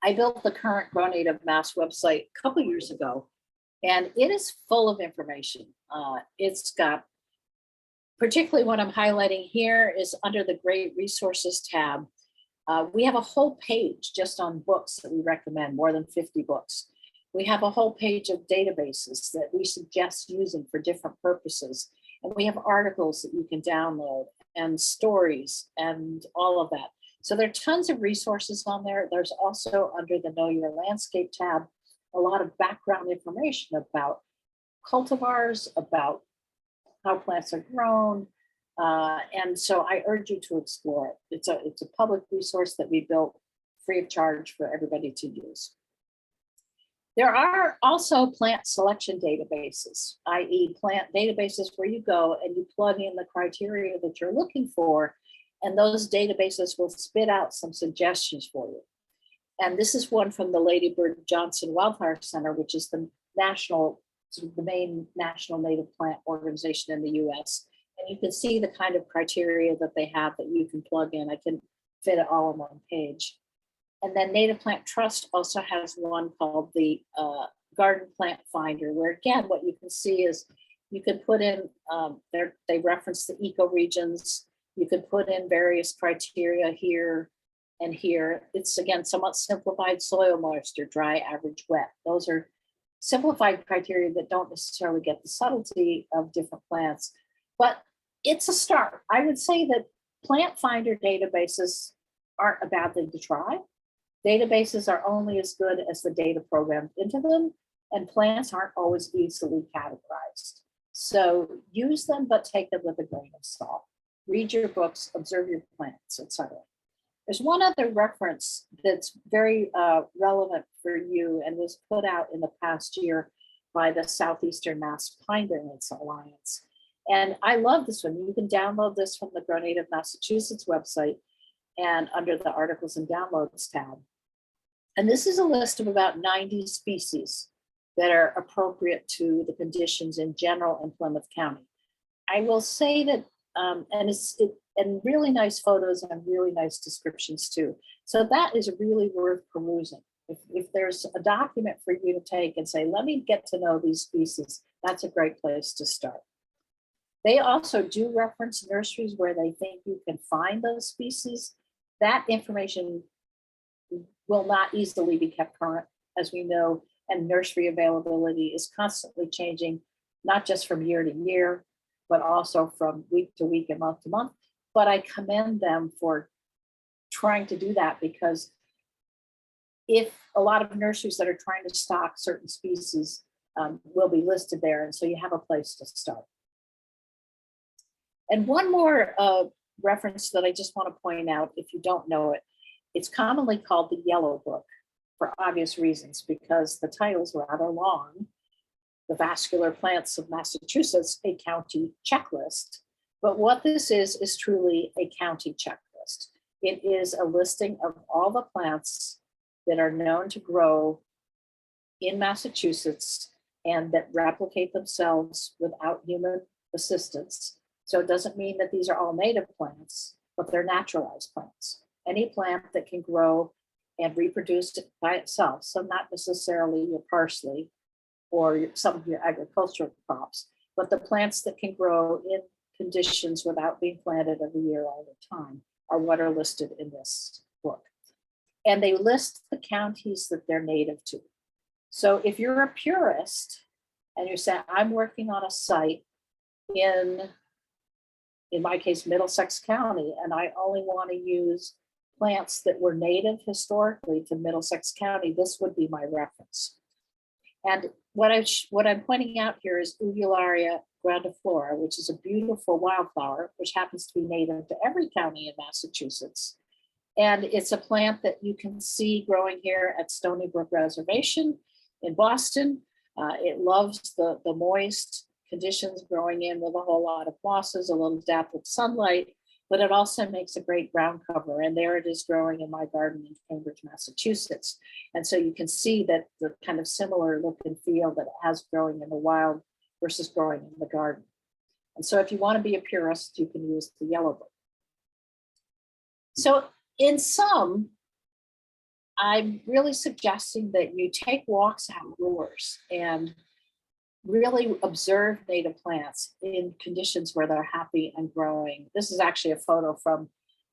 I built the current Grow Native Mass website a couple years ago, and it is full of information. It's got, particularly what I'm highlighting here is under the Great Resources tab. We have a whole page just on books that we recommend, more than 50 books. We have a whole page of databases that we suggest using for different purposes. And we have articles that you can download and stories and all of that. So there are tons of resources on there. There's also under the Know Your Landscape tab, a lot of background information about cultivars, about how plants are grown. And so I urge you to explore it. It's a public resource that we built free of charge for everybody to use. There are also plant selection databases, i.e. plant databases where you go and you plug in the criteria that you're looking for, and those databases will spit out some suggestions for you. And this is one from the Lady Bird Johnson Wildfire Center, which is the main national native plant organization in the US. And you can see the kind of criteria that they have that you can plug in. I can fit it all on one page. And then Native Plant Trust also has one called the Garden Plant Finder, where again, what you can see is you can put in, they reference the ecoregions. You can put in various criteria here and here. It's again, somewhat simplified: soil moisture, dry, average, wet. Those are simplified criteria that don't necessarily get the subtlety of different plants, but it's a start. I would say that plant finder databases aren't a bad thing to try. Databases are only as good as the data programmed into them, and plants aren't always easily categorized. So use them, but take them with a grain of salt. Read your books, observe your plants, etc. There's one other reference that's very relevant for you and was put out in the past year by the Southeastern Mass Pine Barrens Alliance. And I love this one. You can download this from the Grow Native Massachusetts website and under the Articles and Downloads tab. And this is a list of about 90 species that are appropriate to the conditions in general in Plymouth County. I will say that, and really nice photos and really nice descriptions too. So that is really worth perusing. If there's a document for you to take and say, let me get to know these species, that's a great place to start. They also do reference nurseries where they think you can find those species. That information will not easily be kept current, as we know, and nursery availability is constantly changing, not just from year to year, but also from week to week and month to month. But I commend them for trying to do that, because if a lot of nurseries that are trying to stock certain species will be listed there, and so you have a place to start. And one more reference that I just want to point out, if you don't know it, it's commonly called the Yellow Book for obvious reasons, because the title's rather long. The Vascular Plants of Massachusetts, a County Checklist. But what this is truly a county checklist. It is a listing of all the plants that are known to grow in Massachusetts and that replicate themselves without human assistance. So it doesn't mean that these are all native plants, but they're naturalized plants. Any plant that can grow and reproduce by itself, so not necessarily your parsley or some of your agricultural crops, but the plants that can grow in conditions without being planted every year all the time are what are listed in this book. And they list the counties that they're native to. So if you're a purist and you're saying, I'm working on a site in my case, Middlesex County, and I only want to use plants that were native historically to Middlesex County, this would be my reference. And what I'm pointing out here is Uvularia grandiflora, which is a beautiful wildflower, which happens to be native to every county in Massachusetts. And it's a plant that you can see growing here at Stony Brook Reservation in Boston. It loves the moist conditions, growing in with a whole lot of mosses, a little depth of sunlight, but it also makes a great ground cover. And there it is growing in my garden in Cambridge, Massachusetts. And so you can see that the kind of similar look and feel that it has growing in the wild versus growing in the garden. And so if you want to be a purist, you can use the yellow book. So in sum, I'm really suggesting that you take walks outdoors and really observe native plants in conditions where they're happy and growing. This is actually a photo from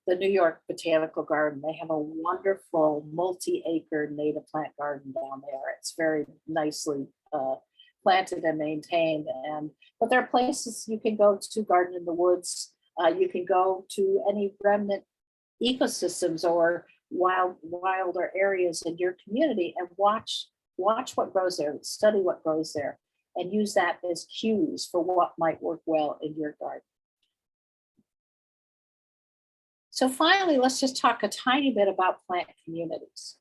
the New York Botanical Garden. They have a wonderful multi-acre native plant garden down there. It's very nicely planted and maintained. But there are places you can go to, Garden in the Woods. You can go to any remnant ecosystems or wilder areas in your community and watch what grows there, study what grows there, and use that as cues for what might work well in your garden. So finally, let's just talk a tiny bit about plant communities.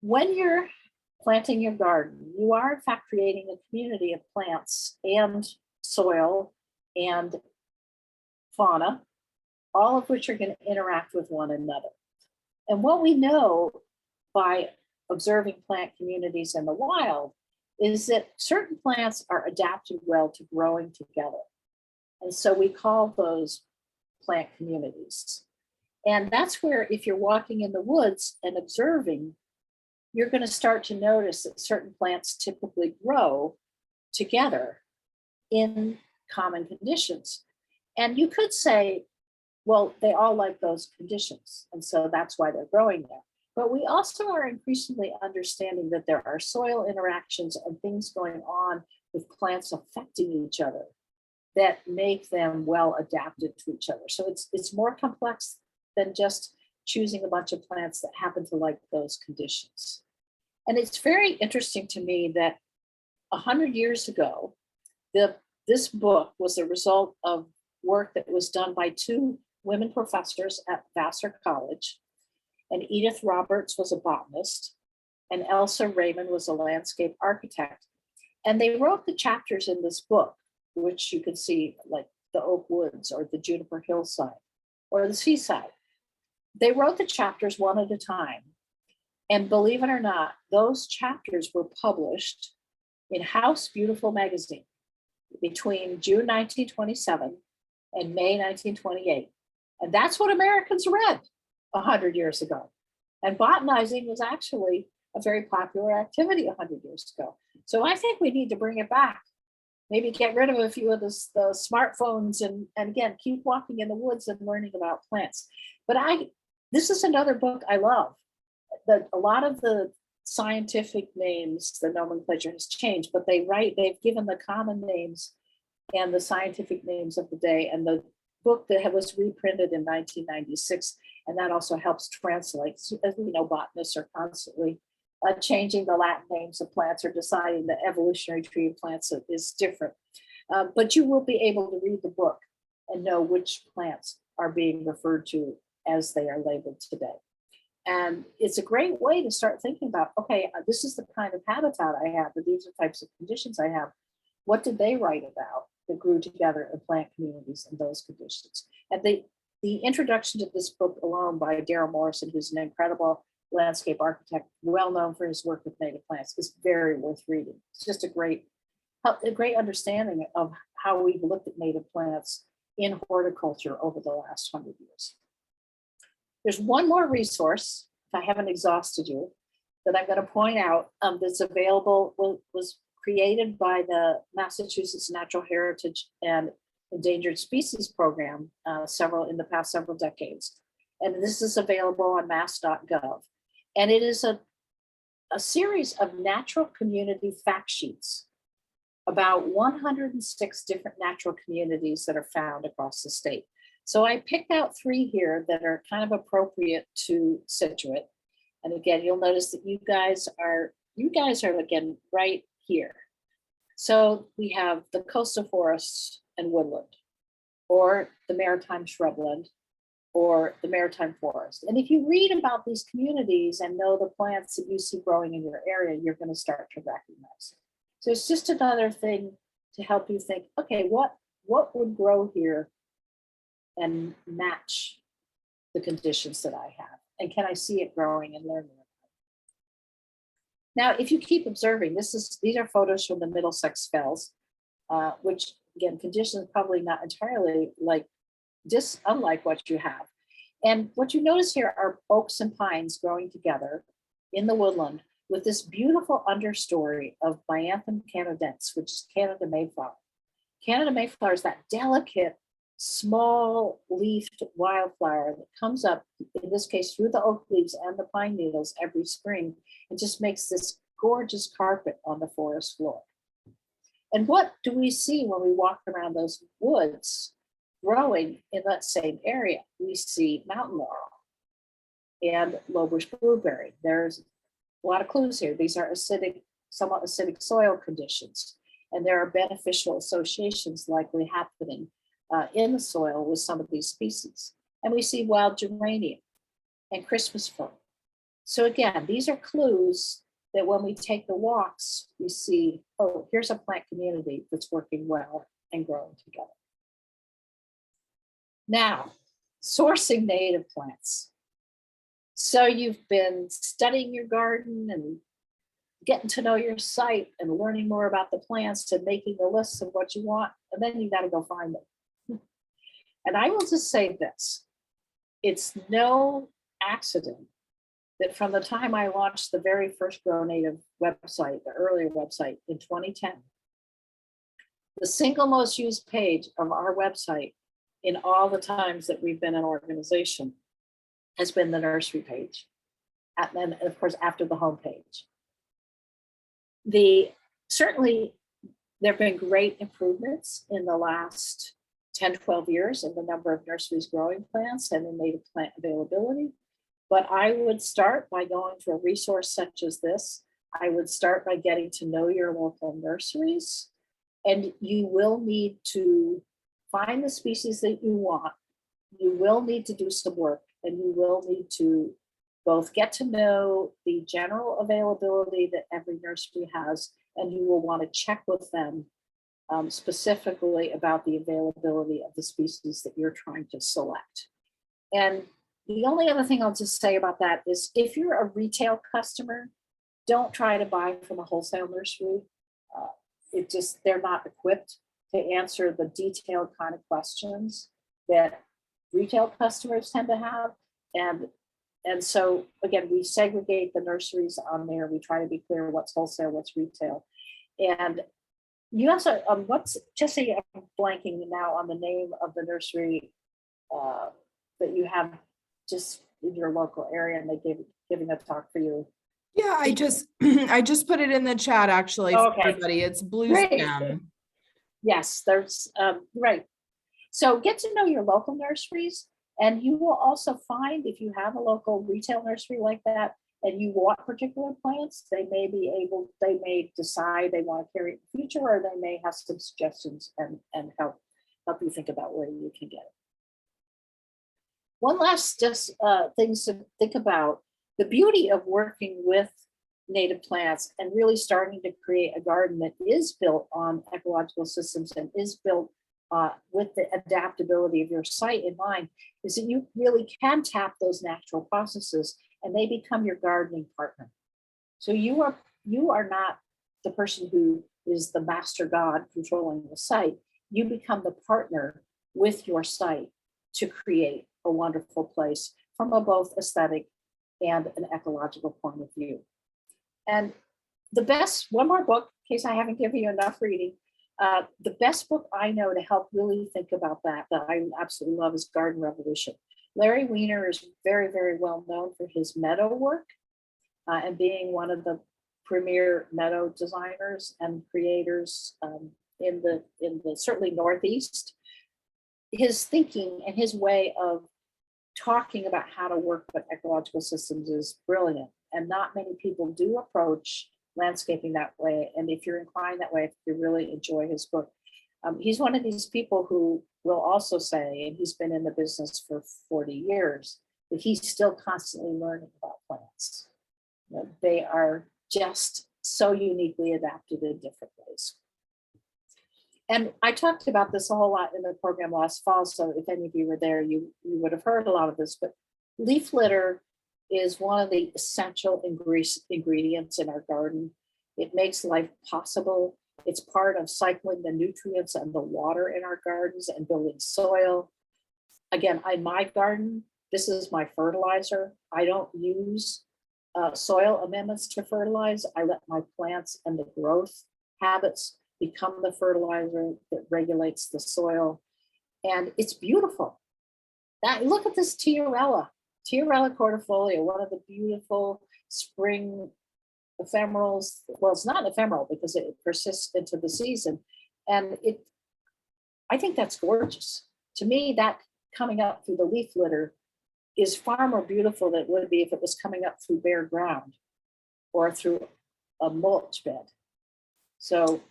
When you're planting your garden, you are in fact creating a community of plants and soil and fauna, all of which are going to interact with one another. And what we know by observing plant communities in the wild is that certain plants are adapted well to growing together. And so we call those plant communities. And that's where, if you're walking in the woods and observing, you're going to start to notice that certain plants typically grow together in common conditions. And you could say, well, they all like those conditions, and so that's why they're growing there. But we also are increasingly understanding that there are soil interactions and things going on with plants affecting each other that make them well adapted to each other. So it's more complex than just choosing a bunch of plants that happen to like those conditions. And it's very interesting to me that 100 years ago, this book was a result of work that was done by two women professors at Vassar College. And Edith Roberts was a botanist, and Elsa Raymond was a landscape architect. And they wrote the chapters in this book, which you can see like the oak woods or the juniper hillside or the seaside. They wrote the chapters one at a time. And believe it or not, those chapters were published in House Beautiful magazine between June 1927 and May 1928. And that's what Americans read 100 years ago. And botanizing was actually a very popular activity 100 years ago. So I think we need to bring it back. Maybe get rid of a few of the smartphones and again, keep walking in the woods and learning about plants. But this is another book I love. A lot of the scientific names, the nomenclature has changed, but they've given the common names and the scientific names of the day. And the book that was reprinted in 1996, and that also helps translate. As we know, botanists are constantly changing the Latin names of plants or deciding the evolutionary tree of plants is different. But you will be able to read the book and know which plants are being referred to as they are labeled today. And it's a great way to start thinking about, okay, this is the kind of habitat I have, but these are types of conditions I have. What did they write about that grew together in plant communities in those conditions? And the introduction to this book alone by Darrell Morrison, who's an incredible landscape architect, well known for his work with native plants, is very worth reading. It's just a great understanding of how we've looked at native plants in horticulture over the last 100 years. There's one more resource, if I haven't exhausted you, that I'm going to point out that's available, was created by the Massachusetts Natural Heritage and Endangered Species Program in the past several decades. And this is available on mass.gov. And it is a series of natural community fact sheets about 106 different natural communities that are found across the state. So I picked out 3 here that are kind of appropriate to Scituate. And again, you'll notice that you guys are again right here. So we have the coastal forests and woodland, or the maritime shrubland, or the maritime forest. And if you read about these communities and know the plants that you see growing in your area, you're going to start to recognize it. So it's just another thing to help you think, okay, what would grow here and match the conditions that I have? And can I see it growing and learning about it? Now, if you keep observing, these are photos from the Middlesex Fells, which again, conditions probably not entirely unlike what you have. And what you notice here are oaks and pines growing together in the woodland with this beautiful understory of Myanthum canadense, which is Canada Mayflower. Canada Mayflower is that delicate, small leafed wildflower that comes up, in this case, through the oak leaves and the pine needles every spring, and just makes this gorgeous carpet on the forest floor. And what do we see when we walk around those woods growing in that same area? We see mountain laurel and lowbush blueberry. There's a lot of clues here. These are somewhat acidic soil conditions, and there are beneficial associations likely happening in the soil with some of these species. And we see wild geranium and Christmas fern. So again, these are clues that when we take the walks, we see, oh, here's a plant community that's working well and growing together. Now, sourcing native plants. So you've been studying your garden and getting to know your site and learning more about the plants and making the lists of what you want, and then you got to go find them. And I will just say this, it's no accident that from the time I launched the very first Grow Native website, the earlier website in 2010, the single most used page of our website in all the times that we've been an organization has been the nursery page. And then, of course, after the homepage. Certainly, there have been great improvements in the last 10, 12 years in the number of nurseries growing plants and in native plant availability. But I would start by going to a resource such as this. I would start by getting to know your local nurseries, and you will need to find the species that you want. You will need to do some work, and you will need to both get to know the general availability that every nursery has, and you will want to check with them specifically about the availability of the species that you're trying to select. And the only other thing I'll just say about that is if you're a retail customer, don't try to buy from a wholesale nursery. They're not equipped to answer the detailed kind of questions that retail customers tend to have. And so again, we segregate the nurseries on there. We try to be clear what's wholesale, what's retail. And you also, Jesse, I'm blanking now on the name of the nursery that you have just in your local area, and they giving a talk for you. Yeah, I just put it in the chat actually for everybody. It's Blue Stem. Yes, there's right. So get to know your local nurseries, and you will also find if you have a local retail nursery like that and you want particular plants, they may decide they want to carry it in the future, or they may have some suggestions and help you think about where you can get it. One last things to think about, the beauty of working with native plants and really starting to create a garden that is built on ecological systems and is built with the adaptability of your site in mind, is that you really can tap those natural processes and they become your gardening partner. So you are not the person who is the master god controlling the site. You become the partner with your site to create a wonderful place from a both aesthetic and an ecological point of view. And one more book case I haven't given you enough reading, the best book I know to help really think about that I absolutely love is Garden Revolution. Larry Weiner is very, very well known for his meadow work and being one of the premier meadow designers and creators in the certainly Northeast. His thinking and his way of talking about how to work with ecological systems is brilliant, and not many people do approach landscaping that way. And if you're inclined that way, if you really enjoy his book, he's one of these people who will also say, and he's been in the business for 40 years, that he's still constantly learning about plants. You know, they are just so uniquely adapted in different ways. And I talked about this a whole lot in the program last fall, so if any of you were there, you would have heard a lot of this, but leaf litter is one of the essential ingredients in our garden. It makes life possible. It's part of cycling the nutrients and the water in our gardens and building soil. Again, in my garden, this is my fertilizer. I don't use soil amendments to fertilize. I let my plants and the growth habits become the fertilizer that regulates the soil. And it's beautiful. Now, look at this Tiarella cordifolia, one of the beautiful spring ephemerals. Well, it's not ephemeral because it persists into the season. And I think that's gorgeous. To me, that coming up through the leaf litter is far more beautiful than it would be if it was coming up through bare ground or through a mulch bed. So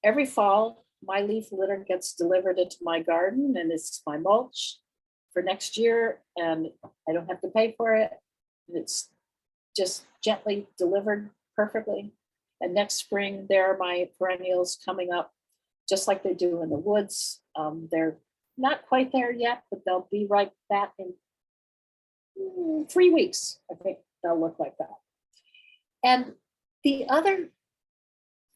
every fall, my leaf litter gets delivered into my garden, and it's my mulch for next year, and I don't have to pay for it. It's just gently delivered perfectly. And next spring, there are my perennials coming up, just like they do in the woods. They're not quite there yet, but they'll be right back in 3 weeks. I think they'll look like that. And the other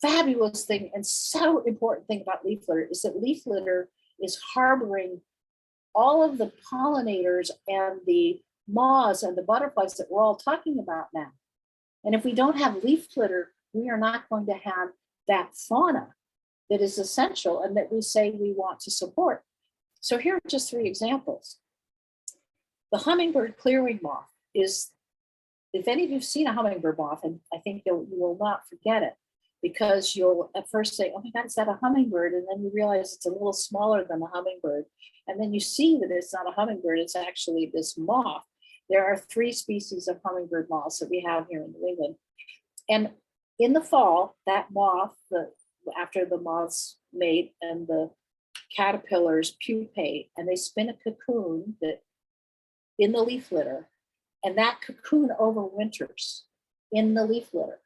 fabulous thing and so important thing about leaf litter is that leaf litter is harboring all of the pollinators and the moths and the butterflies that we're all talking about now. And if we don't have leaf litter, we are not going to have that fauna that is essential and that we say we want to support. So here are just 3 examples. The hummingbird clearwing moth is, if any of you have seen a hummingbird moth, and I think you will not forget it, because you'll at first say, oh my God, is that a hummingbird? And then you realize it's a little smaller than a hummingbird. And then you see that it's not a hummingbird, it's actually this moth. There are 3 species of hummingbird moths that we have here in New England. And in the fall, that moth, after the moths mate and the caterpillars pupate, and they spin a cocoon that in the leaf litter, and that cocoon overwinters in the leaf litter.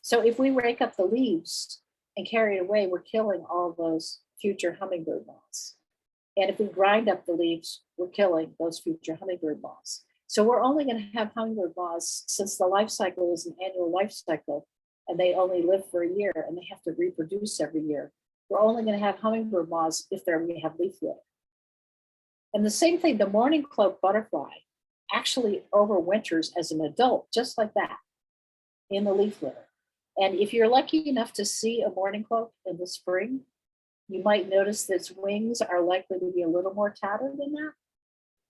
So if we rake up the leaves and carry it away, we're killing all those future hummingbird moths. And if we grind up the leaves, we're killing those future hummingbird moths. So we're only going to have hummingbird moths, since the life cycle is an annual life cycle, and they only live for a year and they have to reproduce every year. We're only going to have hummingbird moths if we have leaf litter. And the same thing, the mourning cloak butterfly actually overwinters as an adult, just like that, in the leaf litter. And if you're lucky enough to see a mourning cloak in the spring, you might notice that its wings are likely to be a little more tattered than that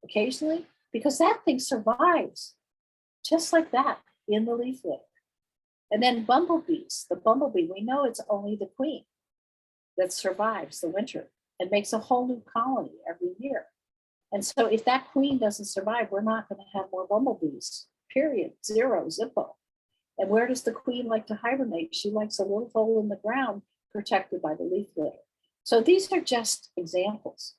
occasionally, because that thing survives just like that in the leaf litter. And then bumblebees, the bumblebee, we know it's only the queen that survives the winter and makes a whole new colony every year. And so if that queen doesn't survive, we're not going to have more bumblebees, period, zero, zippo. And where does the queen like to hibernate? She likes a little hole in the ground protected by the leaf litter. So these are just examples.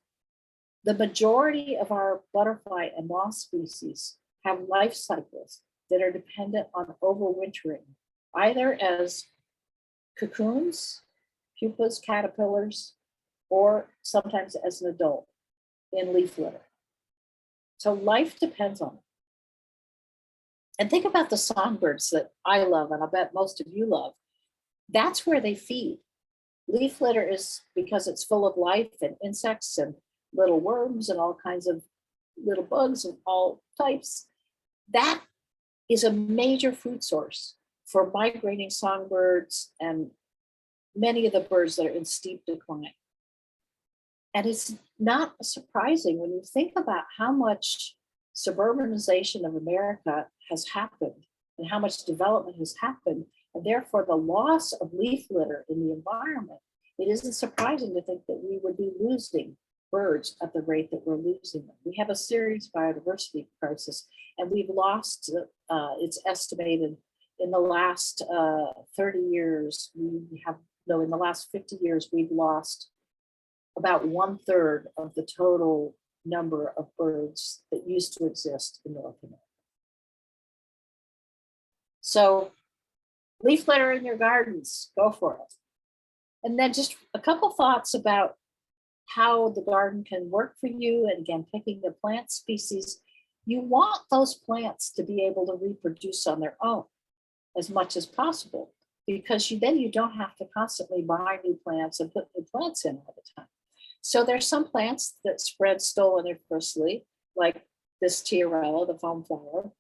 The majority of our butterfly and moth species have life cycles that are dependent on overwintering, either as cocoons, pupas, caterpillars, or sometimes as an adult in leaf litter. So life depends on it. And think about the songbirds that I love, and I bet most of you love. That's where they feed. Leaf litter is, because it's full of life and insects and little worms and all kinds of little bugs of all types. That is a major food source for migrating songbirds and many of the birds that are in steep decline. And it's not surprising when you think about how much suburbanization of America has happened and how much development has happened, and therefore the loss of leaf litter in the environment. It isn't surprising to think that we would be losing birds at the rate that we're losing them. We have a serious biodiversity crisis, and we've lost, it's estimated in the last 30 years, in the last 50 years, we've lost about 1/3 of the total number of birds that used to exist in North America. So leaf litter in your gardens, go for it. And then just a couple thoughts about how the garden can work for you. And again, picking the plant species, you want those plants to be able to reproduce on their own as much as possible, because then you don't have to constantly buy new plants and put new plants in all the time. So there's some plants that spread stoloniferously, like this tiarella, the foam flower,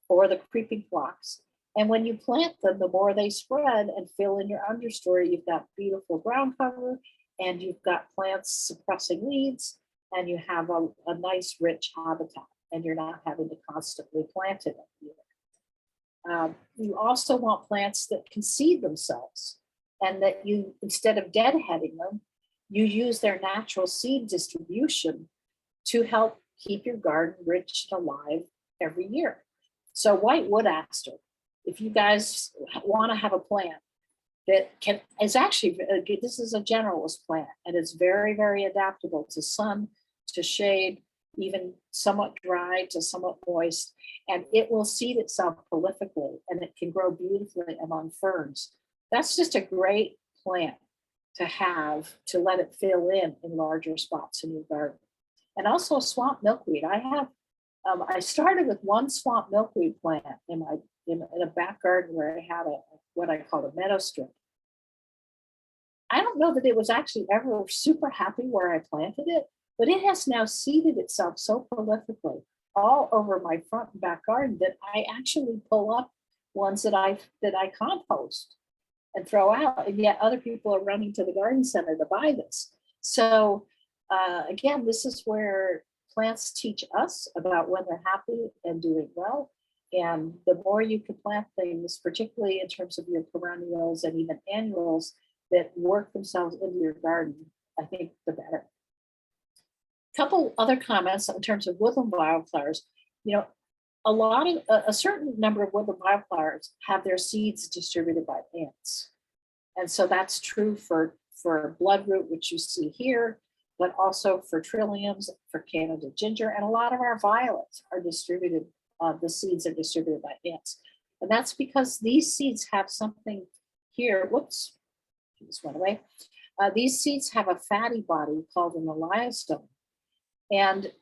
or the creeping phlox. And when you plant them, the more they spread and fill in your understory, you've got beautiful ground cover, and you've got plants suppressing weeds, and you have a nice rich habitat, and you're not having to constantly plant it every year. You also want plants that can seed themselves, and that you, instead of deadheading them, you use their natural seed distribution to help keep your garden rich and alive every year. So white wood aster, if you guys want to have a plant that is actually, this is a generalist plant, and it's very, very adaptable to sun, to shade, even somewhat dry to somewhat moist, and it will seed itself prolifically, and it can grow beautifully among ferns. That's just a great plant to have, to let it fill in larger spots in your garden. And also swamp milkweed. I started with one swamp milkweed plant in a back garden where I had what I call a meadow strip. I don't know that it was actually ever super happy where I planted it, but it has now seeded itself so prolifically all over my front and back garden that I actually pull up ones that I compost and throw out, and yet other people are running to the garden center to buy this. So again, this is where plants teach us about when they're happy and doing well. And the more you can plant things, particularly in terms of your perennials and even annuals that work themselves into your garden, I think the better. Couple other comments in terms of woodland wildflowers. A certain number of woodland wildflowers have their seeds distributed by ants. And so that's true for bloodroot, which you see here, but also for trilliums, for Canada ginger, and a lot of our violets are distributed, the seeds are distributed by ants. And that's because these seeds have something here, whoops, this went away. These seeds have a fatty body called an elaiosome. And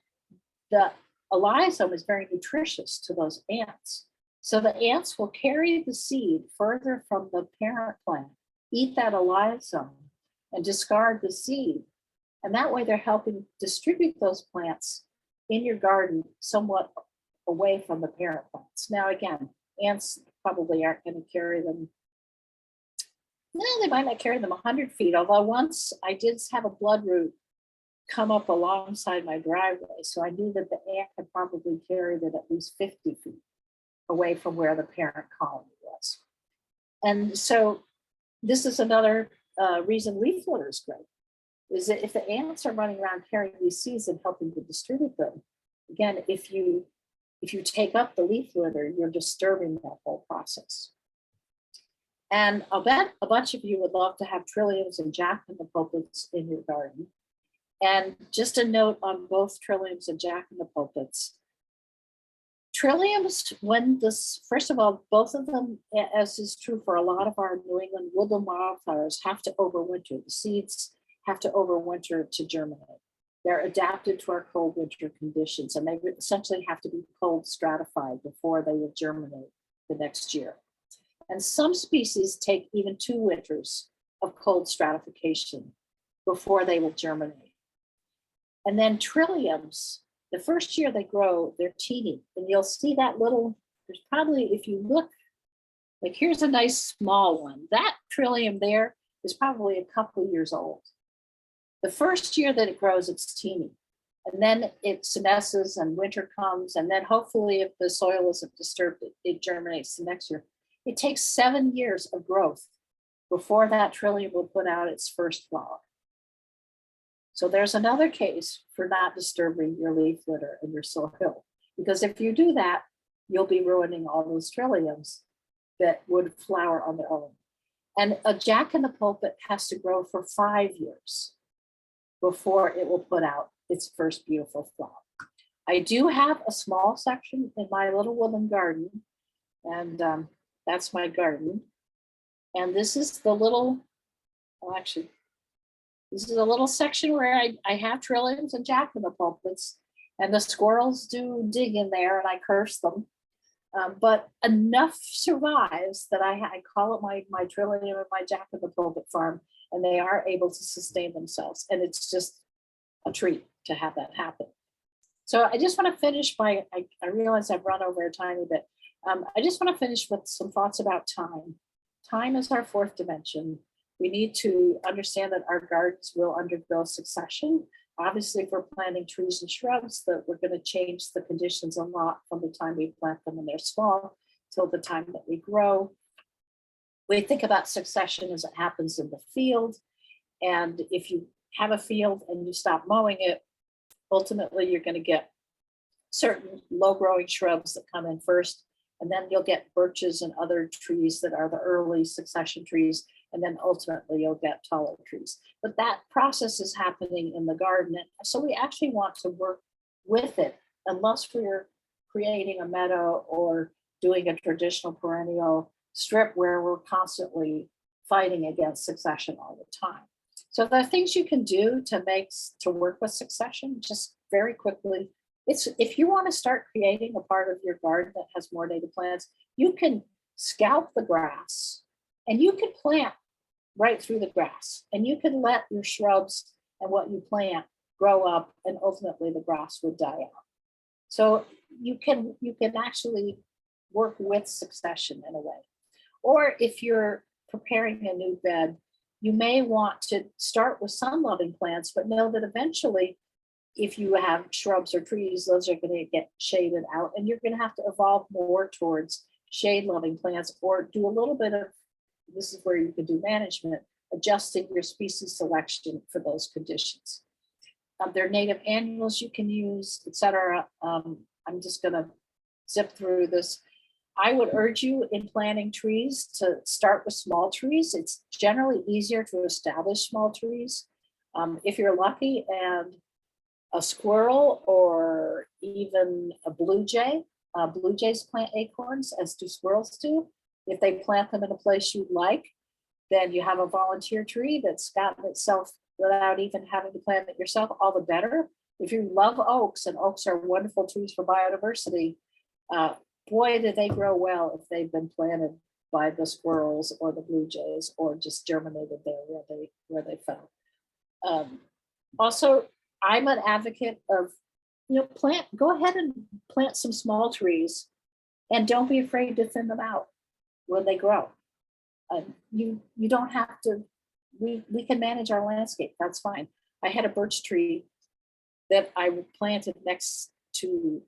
the elaiosome is very nutritious to those ants. So the ants will carry the seed further from the parent plant, eat that elaiosome, and discard the seed. And that way they're helping distribute those plants in your garden somewhat away from the parent plants. Now, again, ants probably aren't going to carry them. No, they might not carry them 100 feet, although once I did have a bloodroot come up alongside my driveway. So I knew that the ant had probably carried it at least 50 feet away from where the parent colony was. And so this is another reason leaf litter is great, is that if the ants are running around carrying these seeds and helping to distribute them, again, if you take up the leaf litter, you're disturbing that whole process. And I'll bet a bunch of you would love to have trilliums and jack-in-the-pulpits in your garden. And just a note on both trilliums and jack-in-the-pulpits. Trilliums, first of all, both of them, as is true for a lot of our New England woodland wildflowers, have to overwinter. The seeds have to overwinter to germinate. They're adapted to our cold winter conditions, and they essentially have to be cold stratified before they will germinate the next year. And some species take even 2 winters of cold stratification before they will germinate. And then trilliums, the first year they grow, they're teeny. And you'll see that little, there's probably, if you look, like here's a nice small one. That trillium there is probably a couple years old. The first year that it grows, it's teeny. And then it senesces and winter comes. And then hopefully if the soil isn't disturbed, it germinates the next year. It takes 7 years of growth before that trillium will put out its first flower. So there's another case for not disturbing your leaf litter and your soil. Because if you do that, you'll be ruining all those trilliums that would flower on their own. And a jack in the pulpit has to grow for 5 years before it will put out its first beautiful flower. I do have a small section in my little wooden garden, and that's my garden. And this is the little, well, actually, this is a little section where I have trilliums and jack in the pulpits, and the squirrels do dig in there, and I curse them. But enough survives that I call it my trillium and my jack in the pulpit farm, and they are able to sustain themselves. And it's just a treat to have that happen. So I just want to finish by, I realize I've run over a tiny bit. I just want to finish with some thoughts about time. Time is our fourth dimension. We need to understand that our gardens will undergo succession. Obviously, if we're planting trees and shrubs, that we're going to change the conditions a lot from the time we plant them when they're small till the time that we grow. We think about succession as it happens in the field. And if you have a field and you stop mowing it, ultimately you're going to get certain low-growing shrubs that come in first, and then you'll get birches and other trees that are the early succession trees, and then ultimately you'll get taller trees. But that process is happening in the garden. And so we actually want to work with it, unless we're creating a meadow or doing a traditional perennial strip where we're constantly fighting against succession all the time. So there are things you can do to work with succession, just very quickly. It's if you want to start creating a part of your garden that has more native plants, you can scalp the grass and you can plant right through the grass, and you can let your shrubs and what you plant grow up, and ultimately the grass would die out. So you can actually work with succession in a way. Or if you're preparing a new bed, you may want to start with sun-loving plants, but know that eventually, if you have shrubs or trees, those are going to get shaded out, and you're going to have to evolve more towards shade-loving plants, or do a little bit of, this is where you can do management, adjusting your species selection for those conditions. There are native annuals you can use, etc. I'm just going to zip through this. I would urge you in planting trees to start with small trees. It's generally easier to establish small trees. If you're lucky and a squirrel or even a blue jay, blue jays plant acorns, as do squirrels do. If they plant them in a place you like, then you have a volunteer tree that's gotten itself without even having to plant it yourself, all the better. If you love oaks, and oaks are wonderful trees for biodiversity, boy, do they grow well if they've been planted by the squirrels or the blue jays, or just germinated there where they fell. Also, I'm an advocate of, go ahead and plant some small trees, and don't be afraid to thin them out when they grow. You don't have to, we can manage our landscape, that's fine. I had a birch tree that I planted next to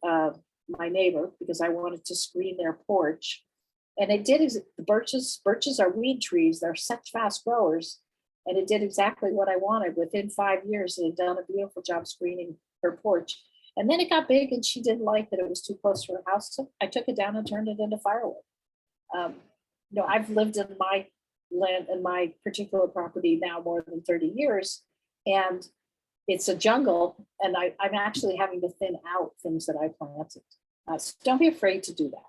my neighbor because I wanted to screen their porch. And it did, the birches are weed trees, they're such fast growers. And it did exactly what I wanted. Within 5 years, it had done a beautiful job screening her porch. And then it got big and she didn't like that it was too close to her house. So I took it down and turned it into firewood. I've lived in my land and my particular property now more than 30 years, and it's a jungle, and I'm actually having to thin out things that I planted. So don't be afraid to do that.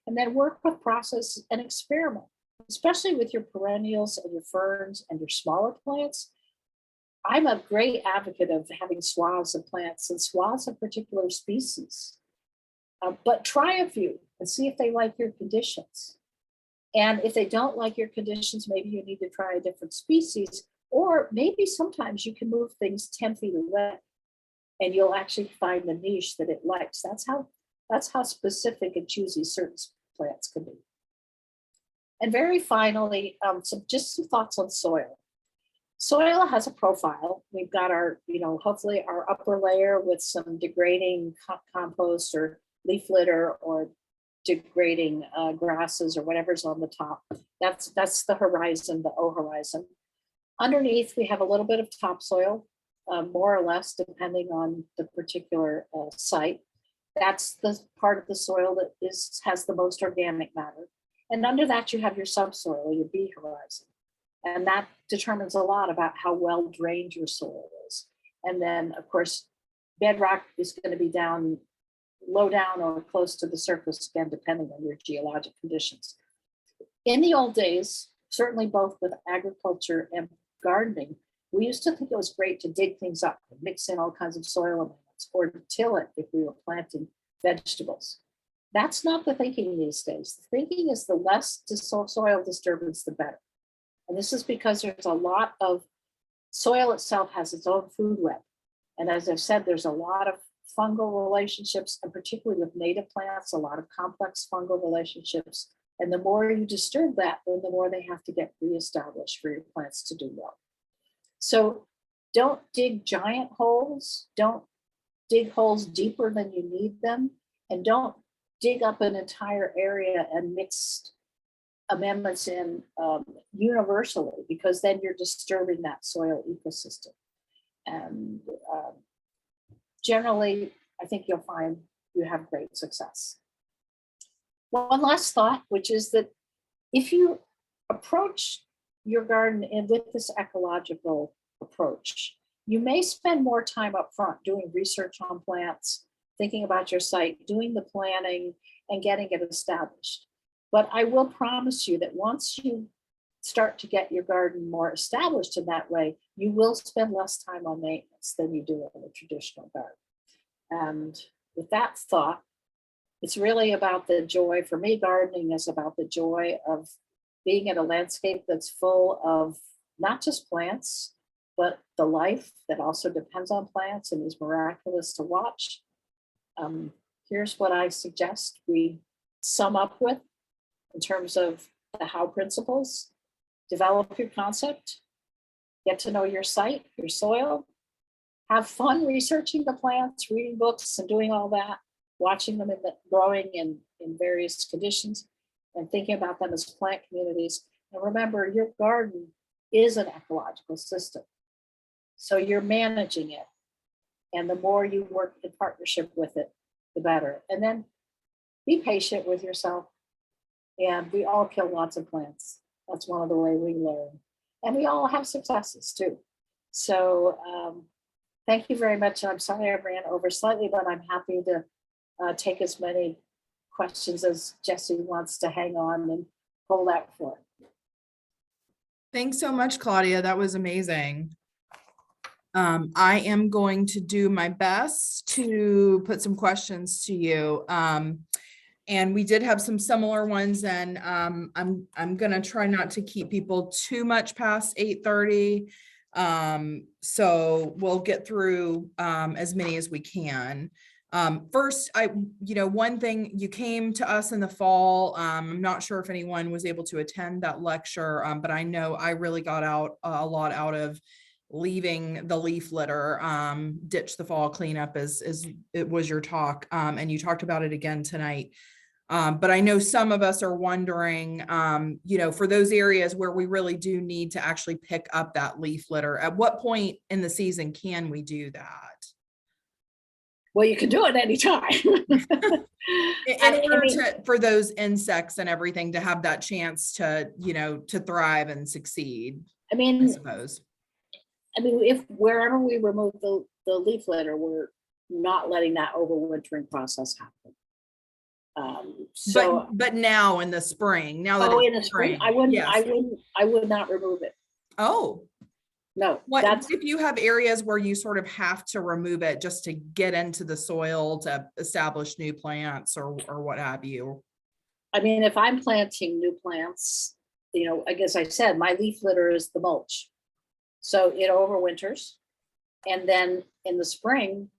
And then work with process and experiment, especially with your perennials and your ferns and your smaller plants. I'm a great advocate of having swaths of plants and swaths of particular species, but try a few and see if they like your conditions. And if they don't like your conditions, maybe you need to try a different species, or maybe sometimes you can move things 10 feet away and you'll actually find the niche that it likes. That's how specific and choosy certain plants can be. And very finally, some thoughts on soil. Soil has a profile. We've got our, hopefully our upper layer with some degrading compost or leaf litter or degrading grasses or whatever's on the top. That's the horizon, the O horizon. Underneath, we have a little bit of topsoil, more or less, depending on the particular site. That's the part of the soil that has the most organic matter. And under that, you have your subsoil, your B horizon. And that determines a lot about how well drained your soil is. And then, of course, bedrock is going to be down, low down or close to the surface, again, depending on your geologic conditions. In the old days, certainly both with agriculture and gardening, we used to think it was great to dig things up and mix in all kinds of soil amendments or to till it if we were planting vegetables. That's not the thinking these days. The thinking is the less soil disturbance, the better. And this is because there's a lot of soil itself has its own food web. And as I've said, there's a lot of fungal relationships, and particularly with native plants, a lot of complex fungal relationships. And the more you disturb that, then the more they have to get reestablished for your plants to do well. So don't dig giant holes. Don't dig holes deeper than you need them. And don't dig up an entire area and mix amendments in universally, because then you're disturbing that soil ecosystem. And generally, I think you'll find you have great success. One last thought, which is that if you approach your garden with this ecological approach, you may spend more time up front doing research on plants, thinking about your site, doing the planning, and getting it established. But I will promise you that once you start to get your garden more established in that way, you will spend less time on maintenance than you do in a traditional garden. And with that thought, it's really about the joy. For me, gardening is about the joy of being in a landscape that's full of not just plants, but the life that also depends on plants and is miraculous to watch. Here's what I suggest we sum up with in terms of the how principles. Develop your concept, get to know your site, your soil, have fun researching the plants, reading books and doing all that, watching them growing in various conditions and thinking about them as plant communities. And remember, your garden is an ecological system. So you're managing it. And the more you work in partnership with it, the better. And then be patient with yourself. And we all kill lots of plants. That's one of the ways we learn. And we all have successes too. So thank you very much. I'm sorry I ran over slightly, but I'm happy to take as many questions as Jesse wants to hang on and hold out for. Thanks so much, Claudia. That was amazing. I am going to do my best to put some questions to you. And we did have some similar ones, and I'm gonna try not to keep people too much past 8:30. So we'll get through as many as we can. First, one thing, you came to us in the fall. I'm not sure if anyone was able to attend that lecture, but I know I really got out a lot out of leaving the leaf litter, ditch the fall cleanup as it was your talk. And you talked about it again tonight. But I know some of us are wondering, for those areas where we really do need to actually pick up that leaf litter, at what point in the season can we do that? Well, you can do it anytime. In order for those insects and everything to have that chance to, to thrive and succeed, I suppose. If wherever we remove the leaf litter, we're not letting that overwintering process happen. But now in the spring, now that in the spring, I would not remove it. Oh, no. What if you have areas where you sort of have to remove it just to get into the soil to establish new plants or what have you? If I'm planting new plants, I guess I said my leaf litter is the mulch. So it overwinters. And then in the spring,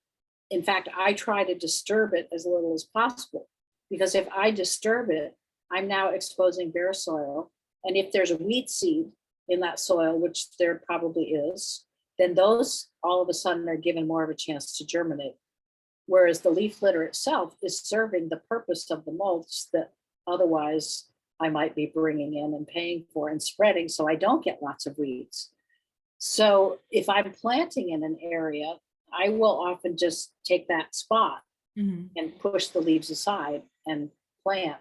in fact, I try to disturb it as little as possible, because if I disturb it, I'm now exposing bare soil. And if there's a weed seed in that soil, which there probably is, then those all of a sudden are given more of a chance to germinate. Whereas the leaf litter itself is serving the purpose of the mulch that otherwise I might be bringing in and paying for and spreading so I don't get lots of weeds. So if I'm planting in an area, I will often just take that spot Mhm. and push the leaves aside and plant.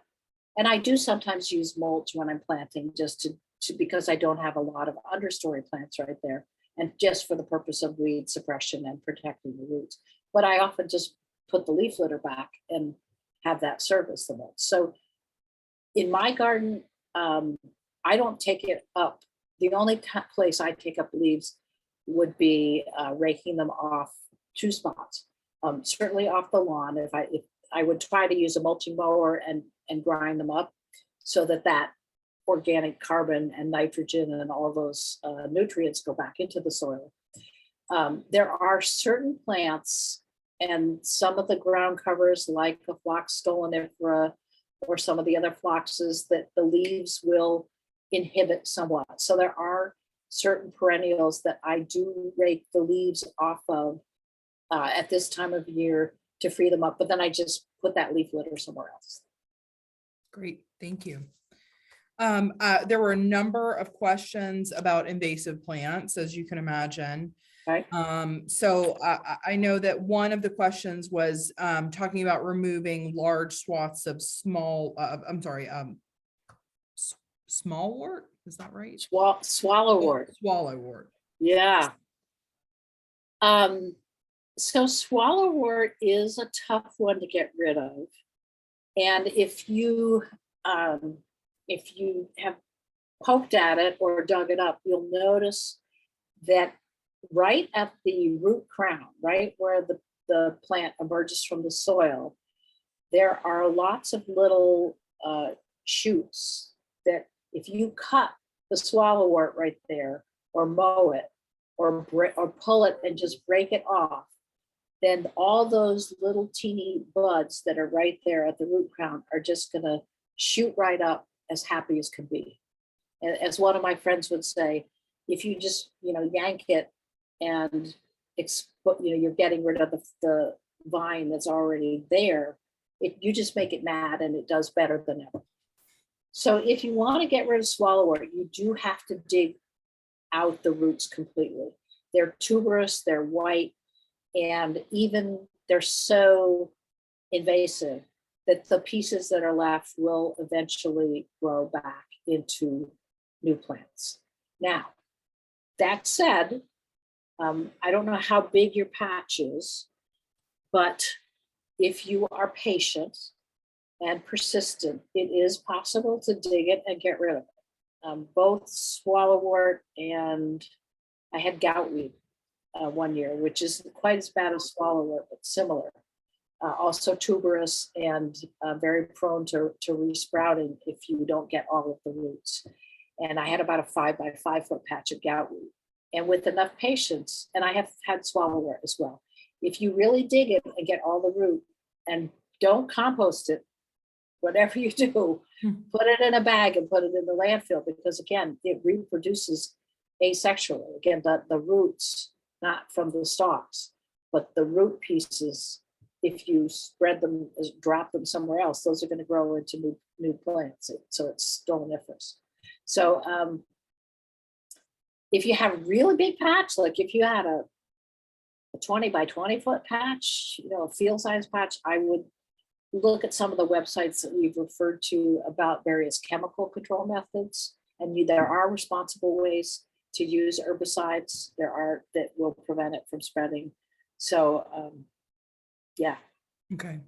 And I do sometimes use mulch when I'm planting just to because I don't have a lot of understory plants right there, and just for the purpose of weed suppression and protecting the roots. But I often just put the leaf litter back and have that serve as the mulch. So in my garden, I don't take it up. The only place I take up leaves would be raking them off 2 spots. Certainly off the lawn. If I would try to use a mulching mower and grind them up so that organic carbon and nitrogen and all those nutrients go back into the soil. There are certain plants and some of the ground covers like the phlox stolonifera or some of the other phloxes that the leaves will inhibit somewhat. So there are certain perennials that I do rake the leaves off of at this time of year to free them up, but then I just put that leaf litter somewhere else. Great, thank you. There were a number of questions about invasive plants, as you can imagine. Right. So I know that one of the questions was talking about removing large swaths of smallwort. Is that right? Swallowwort. Swallowwort. Yeah. So swallowwort is a tough one to get rid of. And if you have poked at it or dug it up, you'll notice that right at the root crown, right where the plant emerges from the soil, there are lots of little shoots that if you cut the swallowwort right there or mow it or pull it and just break it off, then all those little teeny buds that are right there at the root crown are just going to shoot right up as happy as can be. And as one of my friends would say, if you just yank it and you're getting rid of the vine that's already there, you just make it mad and it does better than ever. So if you want to get rid of swallowwort, you do have to dig out the roots completely. They're tuberous, they're white, and even they're so invasive that the pieces that are left will eventually grow back into new plants. Now, that said, I don't know how big your patch is, but if you are patient and persistent, it is possible to dig it and get rid of it. Both swallowwort and I had goutweed one year, which isn't quite as bad as swallowwort, but similar. Also tuberous and very prone to resprouting if you don't get all of the roots. And I had about a 5 by 5 foot patch of goutweed. And with enough patience, and I have had swallowwort as well, if you really dig it and get all the root and don't compost it, whatever you do, put it in a bag and put it in the landfill, because again, it reproduces asexually. Again, the roots, not from the stalks, but the root pieces, if you spread them, drop them somewhere else, those are going to grow into new plants. So it's stoloniferous. So if you have a really big patch, like if you had a 20 by 20 foot patch, a field size patch, I would look at some of the websites that we've referred to about various chemical control methods. And there are responsible ways to use herbicides. There are that will prevent it from spreading. So yeah. Okay.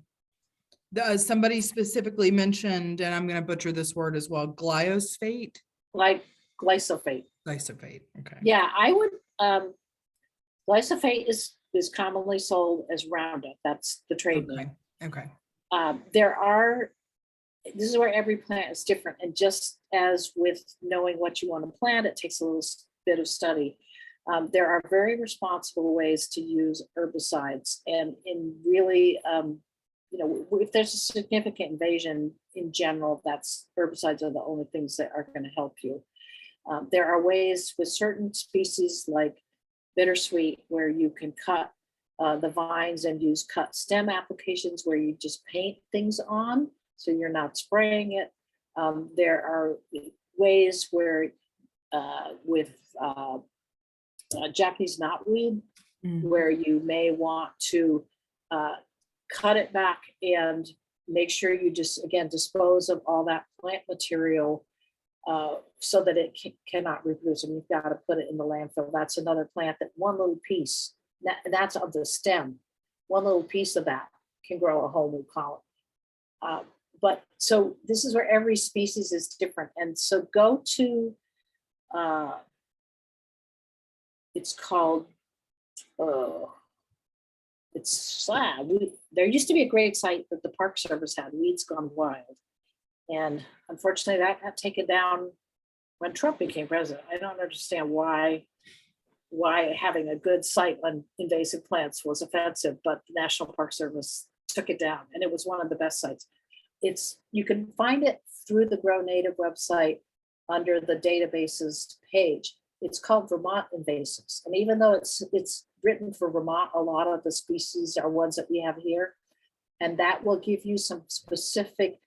Somebody specifically mentioned, and I'm going to butcher this word as well, glyphosate. Like glyphosate. Glyphosate. Okay. Yeah, I would. Glyphosate is commonly sold as Roundup. That's the trade name. Okay. This is where every plant is different. And just as with knowing what you want to plant, it takes a little bit of study. There are very responsible ways to use herbicides. And in really, if there's a significant invasion in general, herbicides are the only things that are going to help you. There are ways with certain species like bittersweet where you can cut the vines and use cut stem applications where you just paint things on, so you're not spraying it. There are ways where with Japanese knotweed, where you may want to cut it back and make sure you just, again, dispose of all that plant material so that it cannot reproduce. And you've got to put it in the landfill. That's another plant that one little piece, that's of the stem, one little piece of that can grow a whole new colony. But so this is where every species is different. And so go to, it's called, there used to be a great site that the Park Service had, Weeds Gone Wild. And unfortunately that got taken down when Trump became president. I don't understand why having a good site on invasive plants was offensive, but the National Park Service took it down, and it was one of the best sites. You can find it through the Grow Native website under the databases page. It's called Vermont Invasives. And even though it's written for Vermont, a lot of the species are ones that we have here. And that will give you some specific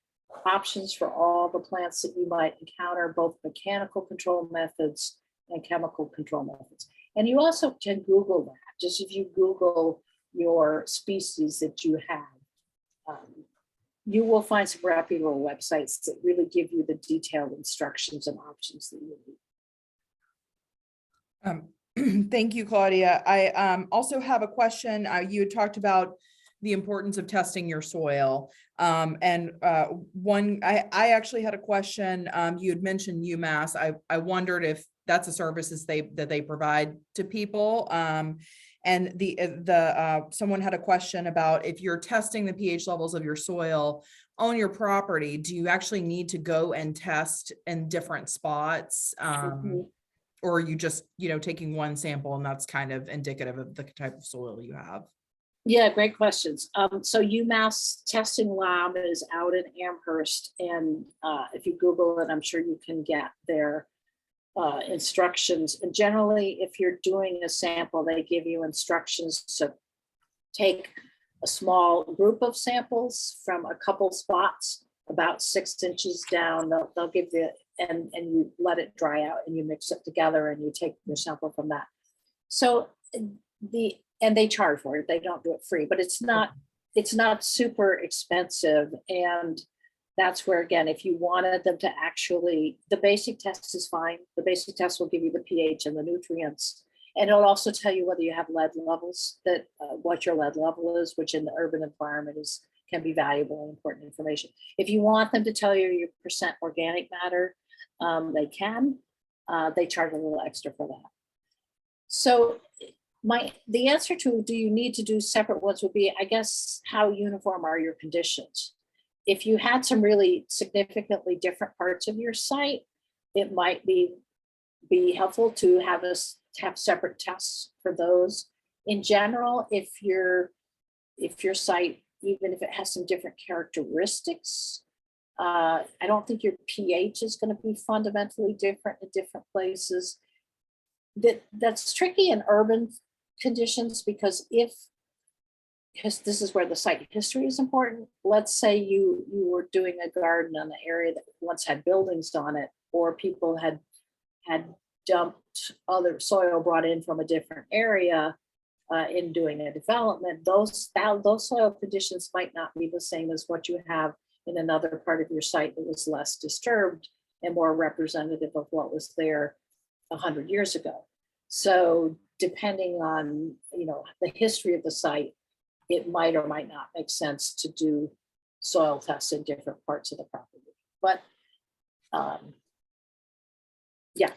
options for all the plants that you might encounter, both mechanical control methods and chemical control methods. And you also can Google that. Just if you Google your species that you have, you will find some reputable websites that really give you the detailed instructions and options that you need. Thank you, Claudia. I also have a question. You had talked about the importance of testing your soil. I actually had a question. You had mentioned UMass. I wondered if that's a service that they provide to people. And someone had a question about if you're testing the pH levels of your soil on your property, do you actually need to go and test in different spots? Or are you just, taking one sample and that's kind of indicative of the type of soil you have? Yeah, great questions. So UMass Testing Lab is out in Amherst, and if you Google it, I'm sure you can get their instructions. And generally, if you're doing a sample, they give you instructions to take a small group of samples from a couple spots, about 6 inches down. They'll give you, and you let it dry out, and you mix it together, and you take your sample from that. So and they charge for it. They don't do it free, but it's not super expensive. And that's where, again, if you wanted them to actually, the basic test is fine. The basic test will give you the pH and the nutrients. And it'll also tell you whether you have lead levels, what your lead level is, which in the urban environment can be valuable and important information. If you want them to tell you your percent organic matter, they can. They charge a little extra for that. So the answer to, do you need to do separate ones, would be, I guess, how uniform are your conditions? If you had some really significantly different parts of your site, it might be helpful to have separate tests for those. In general, if your site, even if it has some different characteristics, I don't think your pH is going to be fundamentally different in different places. That's tricky in urban conditions, because this is where the site history is important. Let's say you were doing a garden on an area that once had buildings on it, or people had dumped other soil brought in from a different area in doing a development. Those soil conditions might not be the same as what you have in another part of your site that was less disturbed and more representative of what was there 100 years ago. So depending on the history of the site, it might or might not make sense to do soil tests in different parts of the property. But yeah.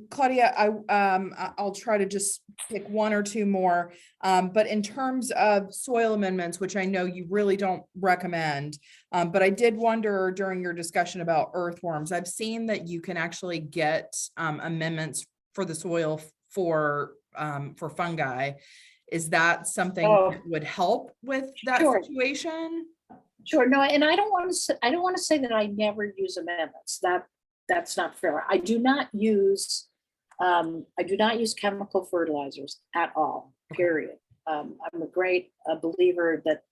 Claudia, I'll try to just pick one or two more. But in terms of soil amendments, which I know you really don't recommend, but I did wonder during your discussion about earthworms, I've seen that you can actually get amendments for the soil for fungi. Is that something that would help with that situation? Sure. No, and I don't want to say that I never use amendments. that's not fair. I do not use chemical fertilizers at all, period. I'm a great believer that,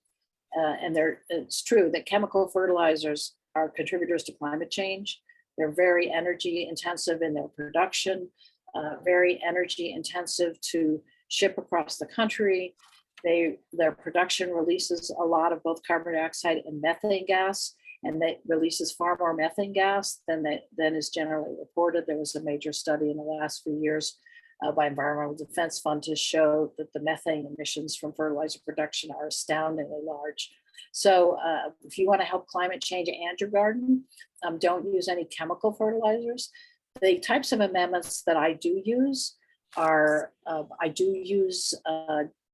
it's true that chemical fertilizers are contributors to climate change. They're very energy intensive in their production, very energy intensive to ship across the country. Their production releases a lot of both carbon dioxide and methane gas, and that releases far more methane gas than is generally reported. There was a major study in the last few years by Environmental Defense Fund to show that the methane emissions from fertilizer production are astoundingly large. So if you want to help climate change and your garden, don't use any chemical fertilizers. The types of amendments that I do use are,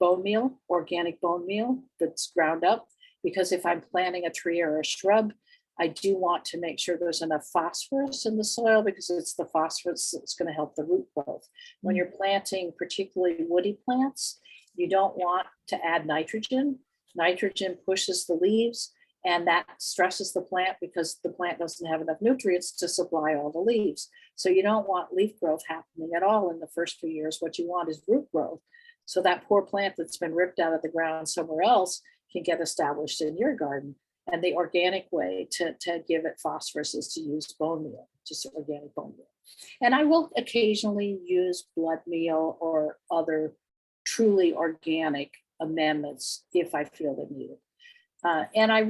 bone meal, organic bone meal that's ground up, because if I'm planting a tree or a shrub, I do want to make sure there's enough phosphorus in the soil, because it's the phosphorus that's going to help the root growth. When you're planting particularly woody plants, you don't want to add nitrogen. Nitrogen pushes the leaves, and that stresses the plant because the plant doesn't have enough nutrients to supply all the leaves. So you don't want leaf growth happening at all in the first few years. What you want is root growth. So that poor plant that's been ripped out of the ground somewhere else can get established in your garden. And the organic way to give it phosphorus is to use bone meal, just organic bone meal. And I will occasionally use blood meal or other truly organic amendments if I feel the need. And I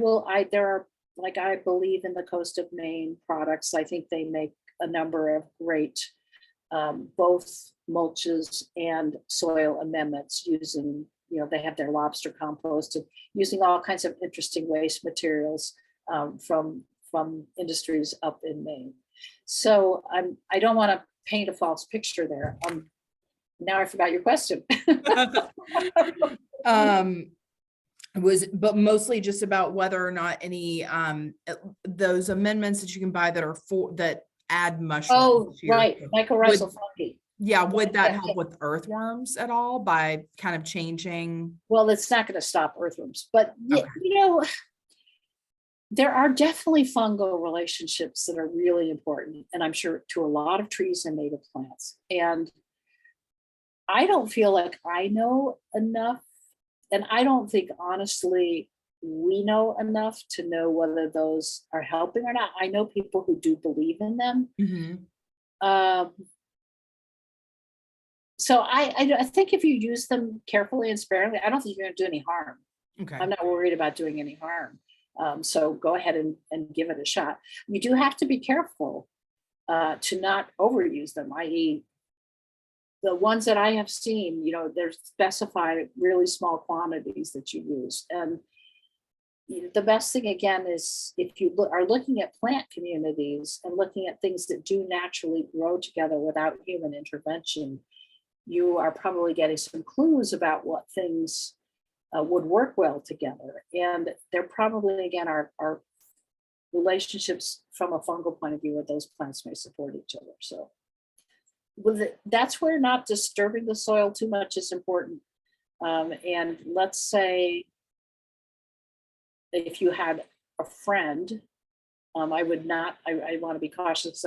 believe in the Coast of Maine products. I think they make a number of great both mulches and soil amendments using, they have their lobster compost and using all kinds of interesting waste materials from industries up in Maine. So I don't want to paint a false picture there. Now I forgot your question. But mostly just about whether or not any those amendments that you can buy that add mushrooms. Oh, right, mycorrhizal fungi. Yeah, would that help with earthworms at all by kind of changing? Well, it's not going to stop earthworms, but there are definitely fungal relationships that are really important, and I'm sure to a lot of trees and native plants. And I don't feel like I know enough, and I don't think honestly we know enough to know whether those are helping or not. I know people who do believe in them. Mm-hmm. So I think if you use them carefully and sparingly, I don't think you're going to do any harm. Okay. I'm not worried about doing any harm. So go ahead and give it a shot. You do have to be careful to not overuse them, i.e. the ones that I have seen, they're specified really small quantities that you use. And the best thing again is if you are looking at plant communities and looking at things that do naturally grow together without human intervention, you are probably getting some clues about what things would work well together. And there probably, again, are relationships from a fungal point of view where those plants may support each other. So that's where not disturbing the soil too much is important. And let's say if you had a friend, I would not, I want to be cautious.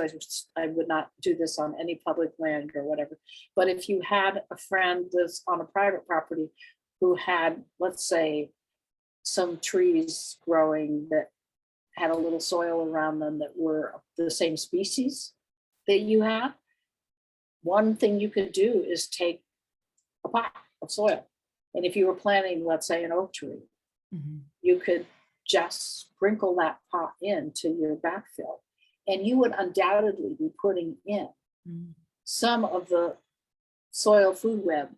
I would not do this on any public land or whatever. But if you had a friend that's on a private property who had, let's say, some trees growing that had a little soil around them that were the same species that you have, one thing you could do is take a pot of soil. And if you were planting, let's say, an oak tree, mm-hmm. you could just sprinkle that pot into your backfill, and you would undoubtedly be putting in some of the soil food web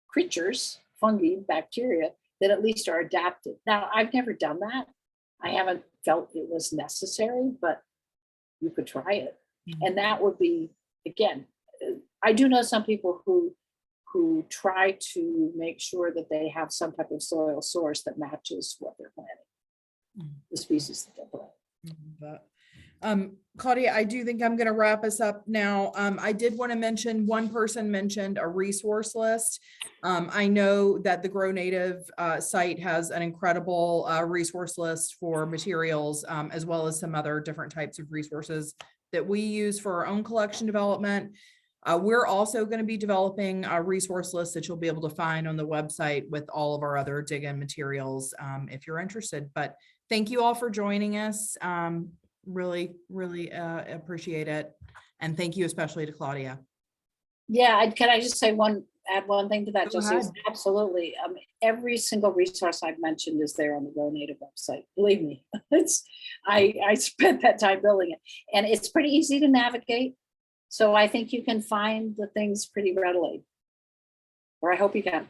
creatures, fungi, bacteria, that at least are adapted. Now, I've never done that. I haven't felt it was necessary, but you could try it. And that would be, again, I do know some people who try to make sure that they have some type of soil source that matches what they're planting, the species that they're planting. Claudia, I do think I'm going to wrap us up now. I did want to mention, one person mentioned a resource list. I know that the Grow Native site has an incredible resource list for materials, as well as some other different types of resources that we use for our own collection development. We're also going to be developing a resource list that you'll be able to find on the website with all of our other dig-in materials, if you're interested. But thank you all for joining us. Really, really appreciate it. And thank you especially to Claudia. Yeah, can I just say add one thing to that? Go Just ahead. absolutely. Every single resource I've mentioned is there on the Go Native website. Believe me, I spent that time building it, and it's pretty easy to navigate. So I think you can find the things pretty readily, or I hope you can.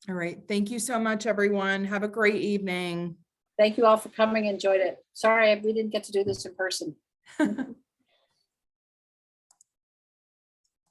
All right. Thank you so much, everyone. Have a great evening. Thank you all for coming. Enjoyed it. Sorry we didn't get to do this in person.